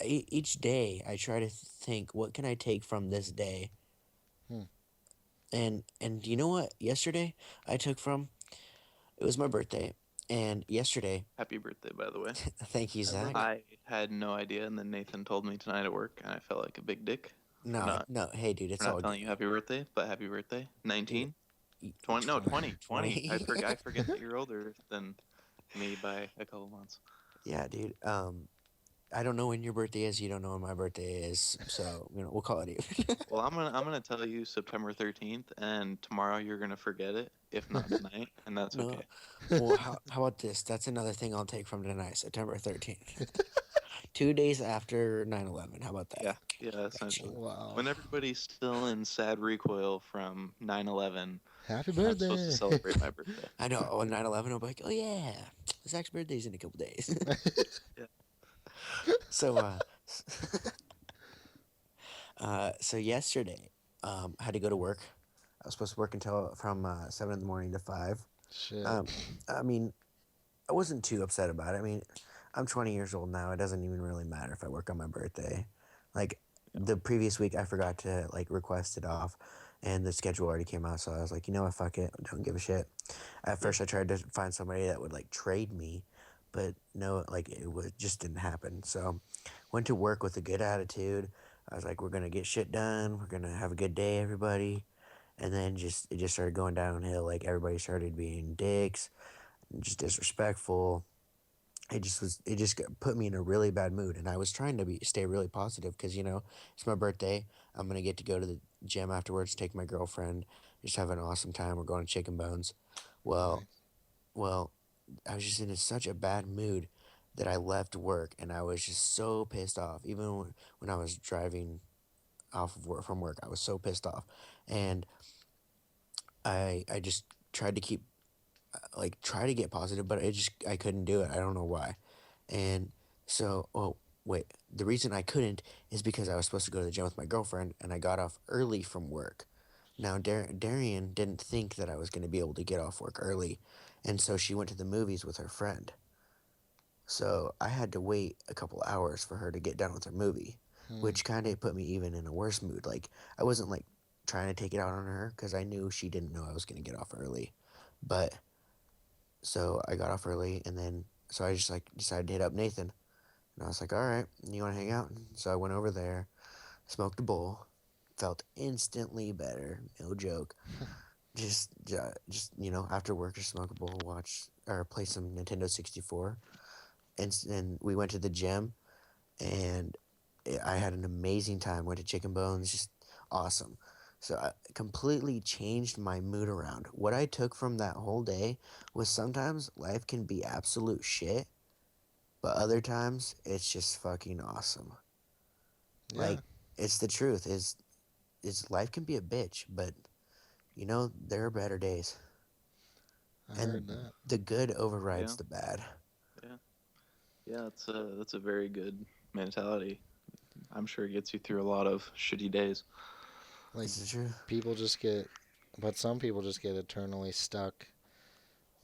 each day I try to think what can I take from this day, Hmm. and you know what? Yesterday I took from it was my birthday, and yesterday, Happy birthday, by the way. thank you, Happy Zach. birthday. I had no idea, and then Nathan told me tonight at work, and I felt like a big dick for No, not no, hey, dude, for it's not all telling good, you happy birthday. But happy birthday, dude. 19, 20, no, 20, 20. 20. I forget that you're older than me by a couple months. Yeah, dude. I don't know when your birthday is. You don't know when my birthday is, so we'll call it even. Well, I'm gonna tell you September 13th, and tomorrow you're gonna forget it, if not tonight, and that's No, okay. well, how about this? That's another thing I'll take from tonight, September 13th. 2 days after 9/11. How about that? Yeah, Gotcha. essentially. Wow. When everybody's still in sad recoil from 9/11, Happy I'm supposed to birthday. celebrate my birthday. I know. On 9/11, I'll be like, oh yeah, Zach's birthday's in a couple days. Yeah. so, so yesterday, I had to go to work. I was supposed to work until from 7 in the morning to 5. Shit. Um, I mean, I wasn't too upset about it. I mean, I'm 20 years old now. It doesn't even really matter if I work on my birthday. Like the previous week, I forgot to like request it off, and the schedule already came out. So I was like, you know what, fuck it, don't give a shit. At Yeah. first, I tried to find somebody that would like trade me, but no, like just didn't happen. So went to work with a good attitude. I was like, we're gonna get shit done. We're gonna have a good day, everybody. And then it just started going downhill. Like everybody started being dicks, just disrespectful. It just put me in a really bad mood, and I was trying to stay really positive because it's my birthday. I'm gonna get to go to the gym afterwards, take my girlfriend, just have an awesome time. We're going to Chicken Bones. Well, Nice. well, I was just in such a bad mood that I left work, and I was just so pissed off. Even when I was driving off of work from work, I was so pissed off, and I just tried to keep try to get positive, but I couldn't do it. I don't know why. And so, oh wait, the reason I couldn't is because I was supposed to go to the gym with my girlfriend, and I got off early from work. Now, Darian didn't think that I was going to be able to get off work early, and so she went to the movies with her friend. So I had to wait a couple hours for her to get done with her movie, Hmm. which kind of put me even in a worse mood. Like I wasn't like trying to take it out on her because I knew she didn't know I was going to get off early, but so I got off early, and then so I just like decided to hit up Nathan, and I was like, "All right, you want to hang out?" And so I went over there, smoked a bowl, felt instantly better, no joke. Just after work, just smoke a bowl, watch or play some Nintendo 64, and then we went to the gym, and I had an amazing time. Went to Chicken Bones, just awesome. So I completely changed my mood around. What I took from that whole day was sometimes life can be absolute shit, but other times it's just fucking awesome. Yeah. Like it's the truth. Is life can be a bitch, but there are better days. I and heard that. the good Yeah, overrides the bad. yeah, yeah. That's a very good mentality. I'm sure it gets you through a lot of shitty days. Like Is it true? people just get, but some people just get eternally stuck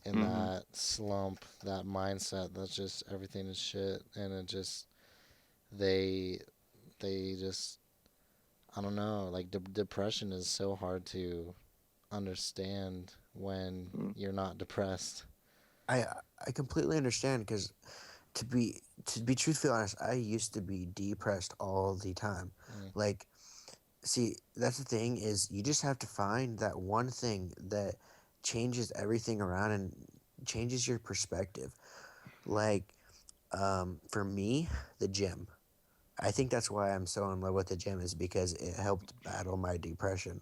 in Mm-hmm. that slump, that mindset that's just everything is shit, and it just they they just I don't know. Like depression is so hard to understand when Mm. you're not depressed. I I completely understand because to be truthfully honest, I used to be depressed all the time. Mm. Like, see, that's the thing is you just have to find that one thing that changes everything around and changes your perspective. Like, for me, the gym. I think that's why I'm so in love with the gym is because it helped battle my depression.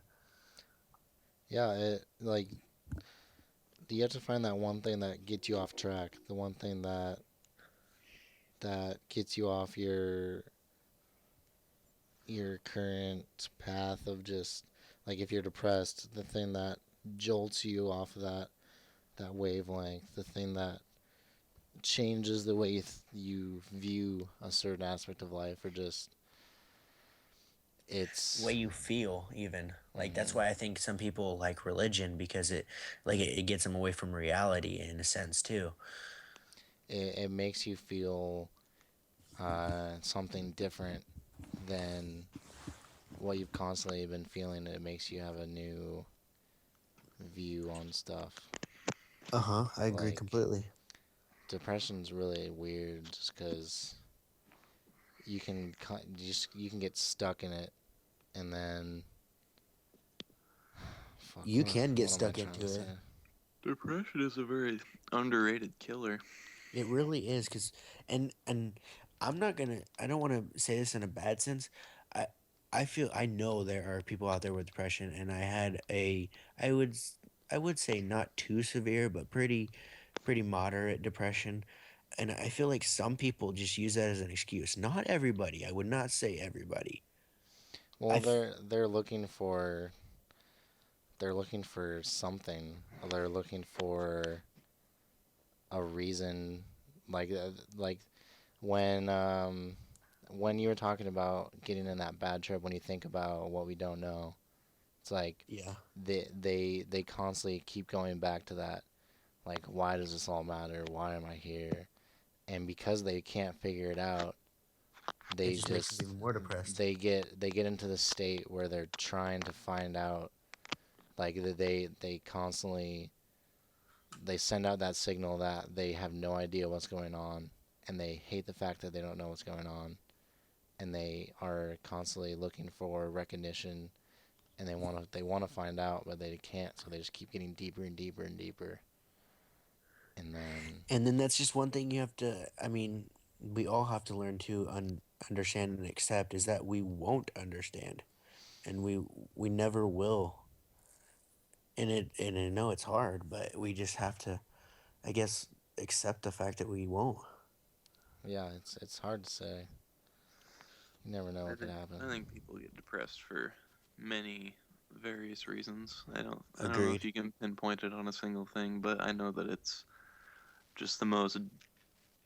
Yeah, it like you have to find that one thing that gets you off track, the one thing that gets you off your current path of just like if you're depressed, the thing that jolts you off of that wavelength, the thing that changes the way you view a certain aspect of life, or just The way it's you feel, even like that's mhm. why I think some people like religion because it gets them away from reality in a sense too. It makes you feel something different than what you've constantly been feeling. It makes you have a new view on stuff. Uh-huh, I agree Like completely. depression's really weird, just because you can get stuck in it, and then fuck. You can get What am I stuck trying to into say? it. Depression is a very underrated killer. It really is because and I don't want to say this in a bad sense. I I feel I know there are people out there with depression, and I had a I would I would say not too severe but pretty moderate depression. And I feel like some people just use that as an excuse. Not everybody. I would not say everybody. I Well, f- they're looking for something. They're looking for a reason, like like when when you were talking about getting in that bad trip, when you think about what we don't know, it's like yeah. they constantly keep going back to that. Like, why does this all matter? Why am I here? And because they can't figure it out, It they just makes them just even more depressed. they get into the state where they're trying to find out. Like they constantly they send out that signal that they have no idea what's going on, and they hate the fact that they don't know what's going on, and they are constantly looking for recognition, and they want to find out, but they can't, so they just keep getting deeper and deeper and deeper, and then And then that's just one thing you have to, I mean, we all have to learn to understand and accept is that we won't understand and we never will. And I know it's hard, but we just have to, I guess, accept the fact that we won't. yeah, it's hard to say. You never know I what could think happen. I think people get depressed for many various reasons. I don't know if Agreed. you can pinpoint it on a single thing, but I know that it's just the most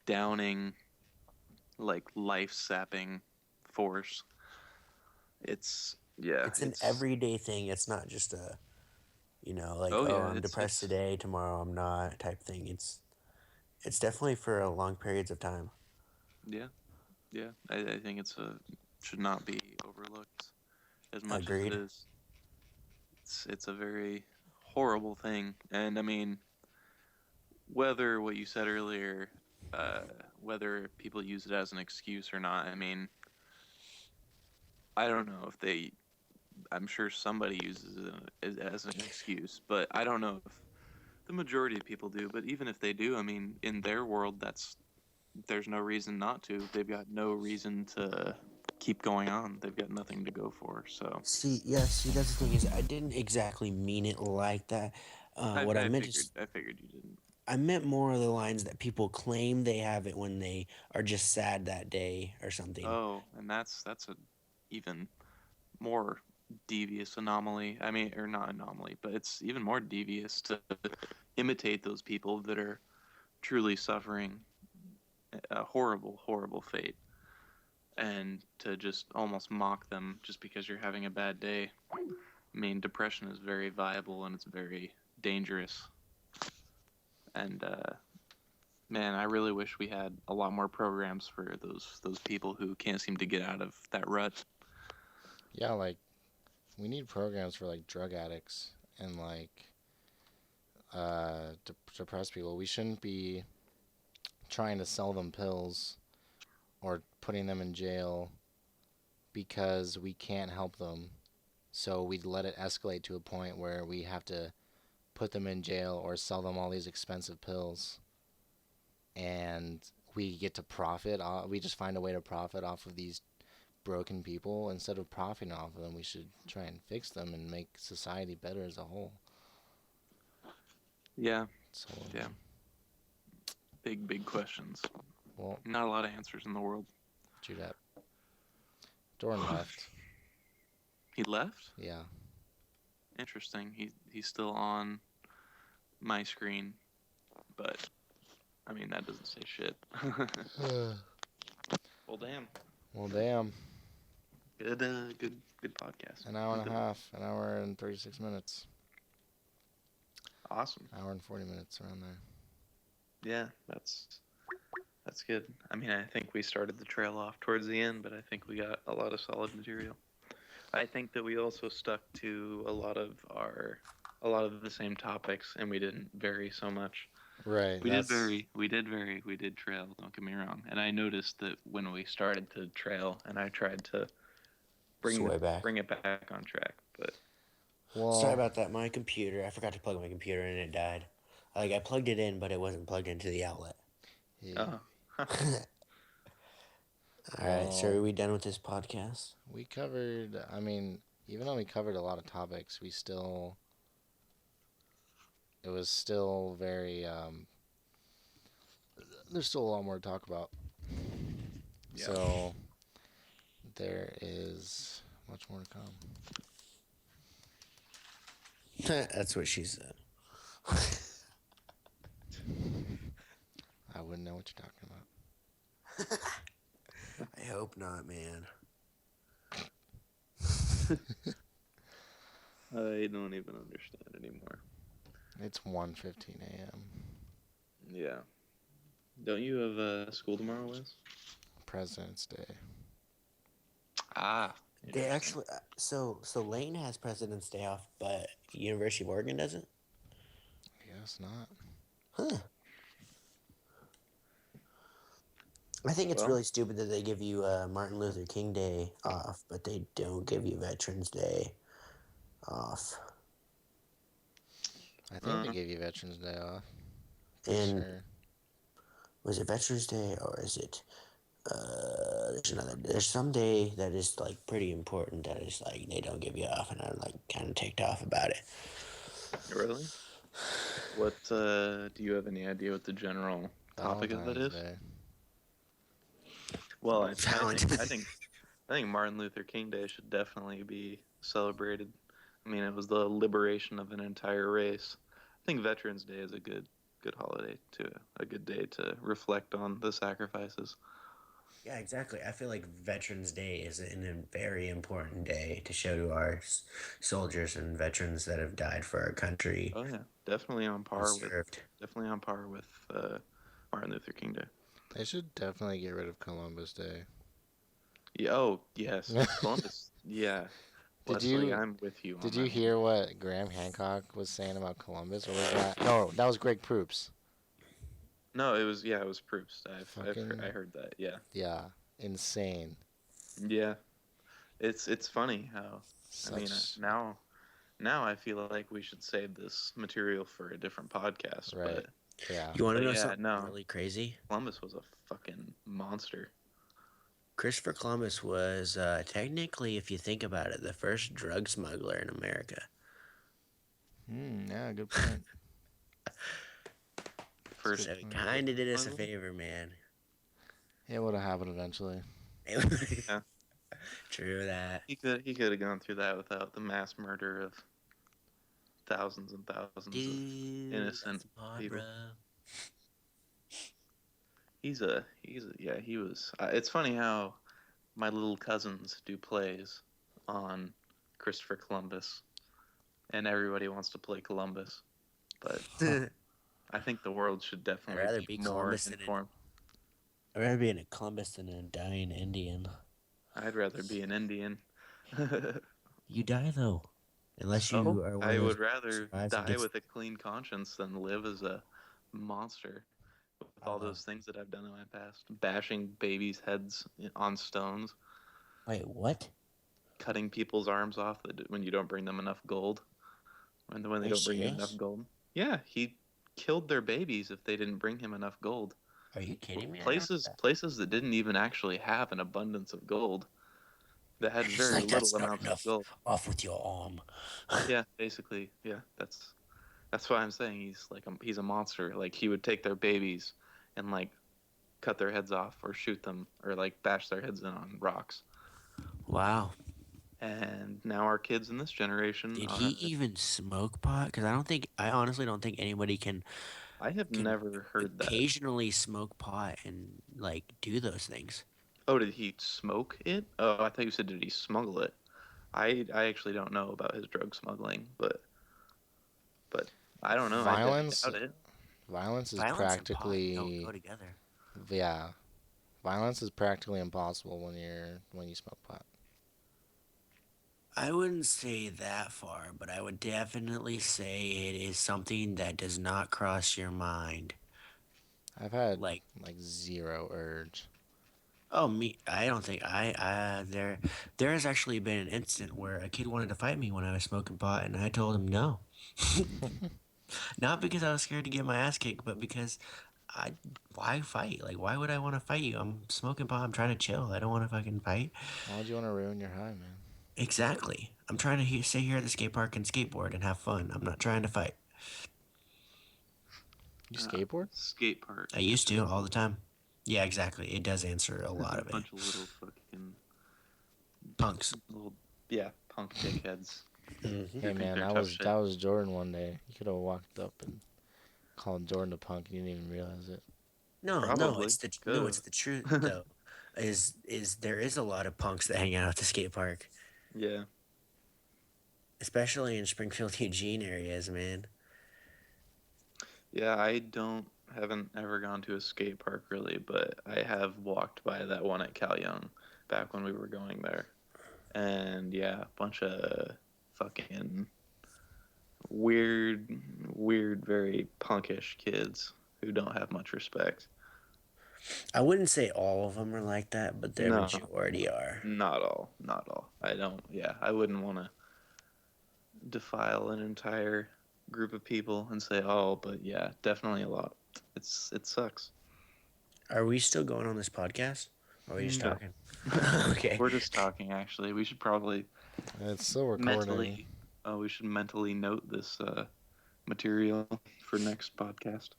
downing, like life sapping force. It's yeah, It's an it's everyday thing. It's not just a, like, oh oh, yeah, I'm depressed it's today, tomorrow I'm not type thing. It's definitely for a long periods of time. yeah, yeah. I think should not be overlooked as much as it Agreed. is. It's a very horrible thing, and I mean whether what you said earlier, uh, whether people use it as an excuse or not. I mean, I don't know if they. I'm sure somebody uses it as an excuse, but I don't know if the majority of people do. But even if they do, I mean, in their world, there's no reason not to. They've got no reason to keep going on. They've got nothing to go for. So See, that's the thing is I didn't exactly mean it like that. What I I meant figured is I figured you didn't. I meant more of the lines that people claim they have it when they are just sad that day or something. Oh, and that's a even more devious anomaly. I mean, or not anomaly, but it's even more devious to imitate those people that are truly suffering a horrible, horrible fate, and to just almost mock them just because you're having a bad day. I mean, depression is very viable and it's very dangerous. And man, I really wish we had a lot more programs for those people who can't seem to get out of that rut. Yeah, like we need programs for like drug addicts and like depressed people. We shouldn't be trying to sell them pills or putting them in jail because we can't help them. So we let it escalate to a point where we have to put them in jail or sell them all these expensive pills, and we get to profit. We just find a way to profit off of these broken people. Instead of profiting off of them, we should try and fix them and make society better as a whole. Yeah, So yeah. Big, big questions. well, Not a lot of answers in the world. Judah, Jordan left. He left? Yeah. Interesting. He's still on my screen, but I mean that doesn't say shit. Well, damn. Well, damn. Good podcast. An hour and a half. An hour and 36 minutes. Awesome. Hour and 40 minutes around there. Yeah, that's good. I mean, I think we started the trail off towards the end, but I think we got a lot of solid material. I think that we also stuck to a lot of the same topics, and we didn't vary so much. Right. We did vary. We did trail. Don't get me wrong. And I noticed that when we started to trail, and I tried to bring it back on track, but Well, Sorry about that. My computer, I forgot to plug my computer in and it died. Like, I plugged it in, but it wasn't plugged into the outlet. yeah. Alright, so Well- are we done with this podcast? We covered, I mean, even though we covered a lot of topics, it was still very, there's still a lot more to talk about. Yeah. So, there is much more to come. That's what she said. I wouldn't know what you're talking about. I hope not, man. I don't even understand anymore. It's 1:15 a.m. Yeah. Don't you have school tomorrow, Wes? President's Day. Ah. They actually, so Lane has President's Day off, but University of Oregon doesn't? I guess not. Huh. I think it's Well- really stupid that they give you Martin Luther King Day off, but they don't give you Veterans Day off. I think they gave you Veterans Day off. For And sure. was it Veterans Day or is it? There's some day that is like pretty important that is like they don't give you off, and I'm like kind of ticked off about it. Really? What do you have any idea what the general topic of that is? Valentine's Day. Well, I Valentine's. think Martin Luther King Day should definitely be celebrated. I mean, it was the liberation of an entire race. I think Veterans Day is a good holiday too, a good day to reflect on the sacrifices. Yeah, exactly. I feel like Veterans Day is a very important day to show to our soldiers and veterans that have died for our country. Oh yeah, definitely on and par with served. Martin Luther King Day. They should definitely get rid of Columbus Day. Yeah. Oh yes, Columbus. Yeah. Did Leslie, you- I'm with you. Did on you that hear what Graham Hancock was saying about Columbus? Or was that? No, that was Greg Proops. No, it was Proust. Fucking- I heard that. Yeah. Yeah, insane. Yeah. It's funny how I mean Such now I feel like we should save this material for a different podcast. Right. But yeah. You want to But know yeah, something no. really crazy? Columbus was a fucking monster. Christopher Columbus was technically, if you think about it, the first drug smuggler in America. Yeah, good point. First, So he kind of did us a smuggler? favor, man. It would have happened eventually. True that. he could have gone through that without the mass murder of thousands and thousands of Dude, innocent that's hard, people. bro. Yeah, he was. It's funny how my little cousins do plays on Christopher Columbus, and everybody wants to play Columbus, but I think the world should I'd definitely rather be be more Columbus than informed. I'd rather be in a Columbus than a dying Indian. I'd rather be an Indian. You die though, unless So you are one I of those would people who rather survives and die gets. with a clean conscience than live as a monster with I all love. those things that I've done in my past, bashing babies' heads on stones, Wait, what? cutting people's arms off when you don't bring them enough gold. When Are they you don't bring you enough serious? gold. Yeah, he killed their babies if they didn't bring him enough gold. Are you kidding me? I don't know that. Places that didn't even actually have an abundance of gold, that had He's very like, little that's not amounts of enough. gold. Off with your arm. Yeah, basically, yeah, that's why I'm saying he's a monster. Like he would take their babies and like cut their heads off or shoot them or like bash their heads in on rocks. Wow. And now our kids in this generation Did he are. even smoke pot? Because I honestly don't think anybody I have can never heard that. occasionally smoke pot and like do those things. Oh, did he smoke it? Oh, I thought you said did he smuggle it? I actually don't know about his drug smuggling, but I don't know. I Violence, doubt it. violence is Violence and pot don't go practically, together. yeah, violence is practically impossible when you smoke pot. I wouldn't say that far, but I would definitely say it is something that does not cross your mind. I've had Like, like zero urge. oh me, I don't think there has actually been an incident where a kid wanted to fight me when I was smoking pot, and I told him no. Not because I was scared to get my ass kicked, but because I why fight? Like, why would I want to fight you? I'm smoking pot. I'm trying to chill. I don't want to fucking fight. Why would you want to ruin your high, man? Exactly. I'm trying to stay here at the skate park and skateboard and have fun. I'm not trying to fight. You skateboard? Skate park. I used to all the time. Yeah, exactly. It does answer a lot of it. Bunch of little fucking Punks. little punk dickheads. Mm-hmm. Hey think man, they're that tough was shit. that was Jordan one day. You could have walked up and called Jordan a punk. You didn't even realize it. No, Probably. it's the Could've. it's the truth though. Is there is a lot of punks that hang out at the skate park, Yeah. especially in Springfield, Eugene areas, man. Yeah, haven't ever gone to a skate park really, but I have walked by that one at Cal Young back when we were going there. And yeah, a bunch of fucking weird, very punkish kids who don't have much respect. I wouldn't say all of them are like that, but their No, majority are. not all, not all. I wouldn't want to defile an entire group of people and say all, but yeah, definitely a lot. It sucks. Are we still going on this podcast? Or are we just No. talking? Okay. We're just talking actually. We should probably It's still recording. mentally note this material for next podcast.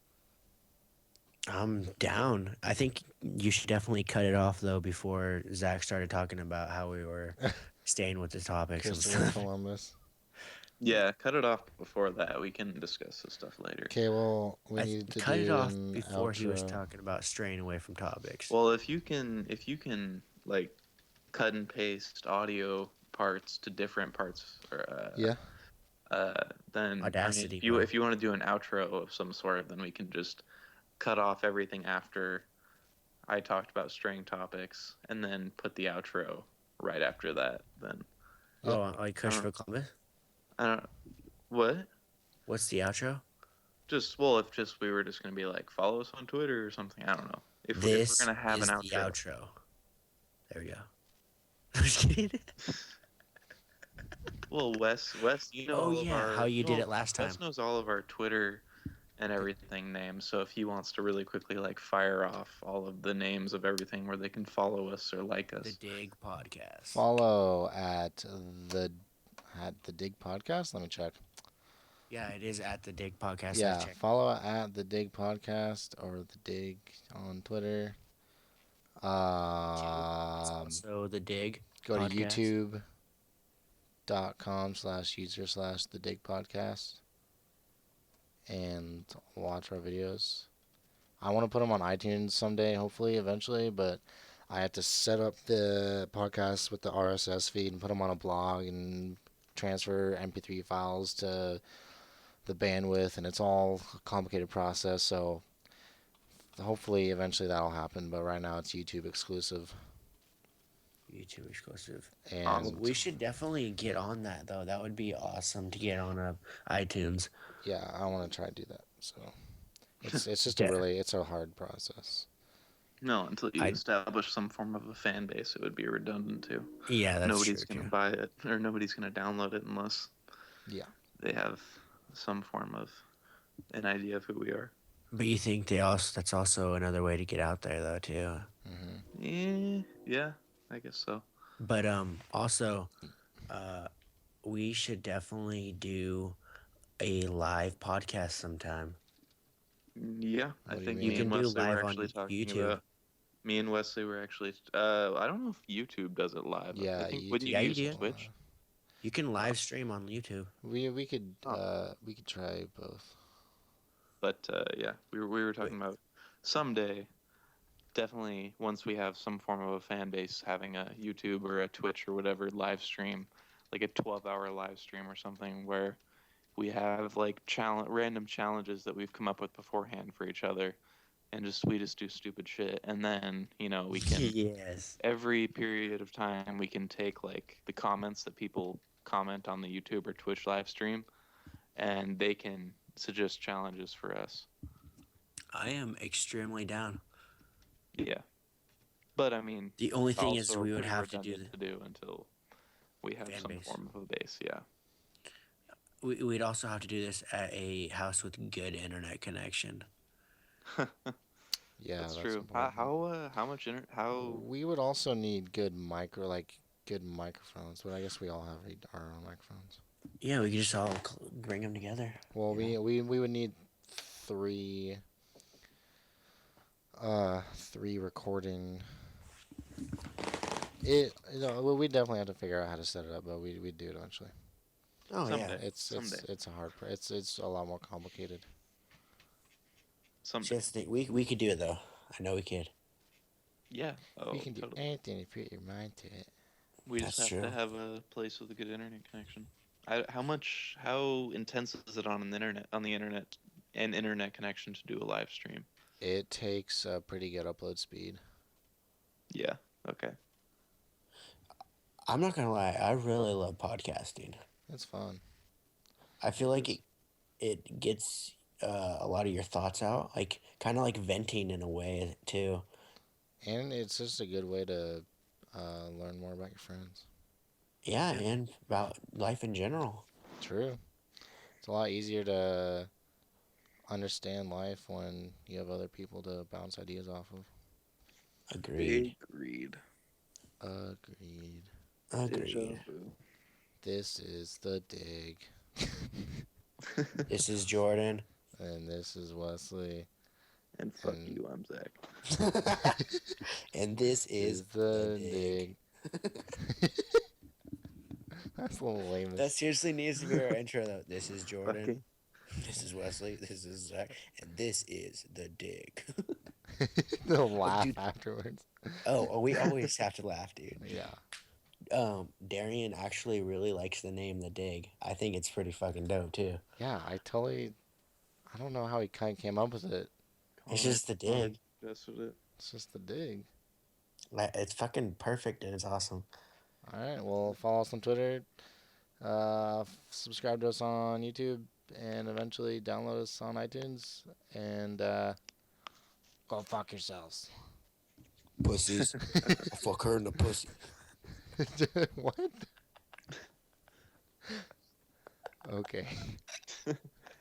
I'm down. I think you should definitely cut it off though before Zach started talking about how we were staying with the topics and Christopher stuff. Columbus. Yeah, cut it off before that. We can discuss this stuff later. Okay, well, we needed to cut do it off an before he was outro. talking about straying away from topics. Well, if you can like cut and paste audio parts to different parts, or, Yeah. then Audacity, I bro. mean, if you want to do an outro of some sort, then we can just cut off everything after I talked about straying topics, and then put the outro right after that. Then Oh, like Christopher Columbus? I don't what. What's the outro? If just we were just gonna be like follow us on Twitter or something. I don't know. If This we're gonna have is an the outro. outro. There we go. I'm just kidding. Well, Wes, you know Oh, all of yeah, our. how you did well, it last time. Wes knows all of our Twitter and everything names. So if he wants to really quickly like fire off all of the names of everything where they can follow us or like us. The Dig Podcast. Follow at the Dig Podcast. Let me check. Yeah, it is at the Dig Podcast. Yeah, follow at the Dig Podcast or the Dig on Twitter. It's also the Dig Go Podcast. to YouTube. youtube.com/user/the dig podcast and watch our videos. I want to put them on iTunes someday, hopefully, eventually, but I have to set up the podcast with the RSS feed and put them on a blog and transfer MP3 files to the bandwidth, and it's all a complicated process. So hopefully, eventually that'll happen. But right now, it's YouTube exclusive, YouTube exclusive. and Awesome. We should definitely get on that though. That would be awesome to get on iTunes. yeah, I want to try to do that. So it's just Yeah. it's a hard process. No, until you I- establish some form of a fan base, it would be redundant too. Yeah, that's Nobody's true. gonna buy it or nobody's gonna download it unless Yeah. they have some form of an idea of who we are. But you think that's also another way to get out there though too. Yeah, I guess so. But also, we should definitely do a live podcast sometime. Yeah, What I do you think mean? me You and can do Wesley were live on actually talking YouTube. about. Me and Wesley were actually. I don't know if YouTube does it live. Yeah, I think, would you Yeah, you use do. Twitch? You can live stream on YouTube. We could Oh. we could try both. But yeah, we were talking about someday. Definitely, once we have some form of a fan base, having a YouTube or a Twitch or whatever live stream, like a 12-hour live stream or something, where we have like random challenges that we've come up with beforehand for each other, and we just do stupid shit, and then we can Yes. every period of time we can take like the comments that people comment on the YouTube or Twitch live stream, and they can suggest challenges for us. I am extremely down. Yeah, but I mean, The only thing is also we would pretty have to do redundant to do until we have Fan some base. form of a base. Yeah, we'd also have to do this at a house with good internet connection. Yeah, that's that's true. important. How much how We would also need good good microphones, but I guess we all have our own microphones. Yeah, we could just all bring them together. Well, Yeah. we would need three recording. We definitely have to figure out how to set it up, but we do it eventually. Oh Someday. yeah. It's a hard it's a lot more complicated. someday? Just think, we could do it though. I know we could. Yeah. Oh, You can do totally. anything if you put your mind to it. We just That's have to true. have a place with a good internet connection. How intense is it on the internet and internet connection to do a live stream? It takes a pretty good upload speed. Yeah. Okay. I'm not gonna lie. I really love podcasting. It's fun. I feel like it gets a lot of your thoughts out, like kind of like venting in a way too. And it's just a good way to learn more about your friends. Yeah, Yeah. and about life in general. True. It's a lot easier to understand life when you have other people to bounce ideas off of. Agreed. Agreed. Agreed. Agreed. This is the dig. This is Jordan. And this is Wesley. And fuck And- you, I'm Zach. And this is the dig. dig. That's a little lame. That seriously needs to be our intro though. This is Jordan. Okay. This is Wesley. This is Zach. And this is the dig. They'll laugh Dude. afterwards. Oh, we always have to laugh, dude. Yeah. Darian actually really likes the name The Dig. I think it's pretty fucking dope too. Yeah, I don't know how he kind of came up with it. It's just The Dig. That's what it. It's just the dig. It's fucking perfect and it's awesome. All right. Well, follow us on Twitter. Subscribe to us on YouTube, and eventually download us on iTunes. And go fuck yourselves. Pussies. Fuck her in the pussy. What? Okay.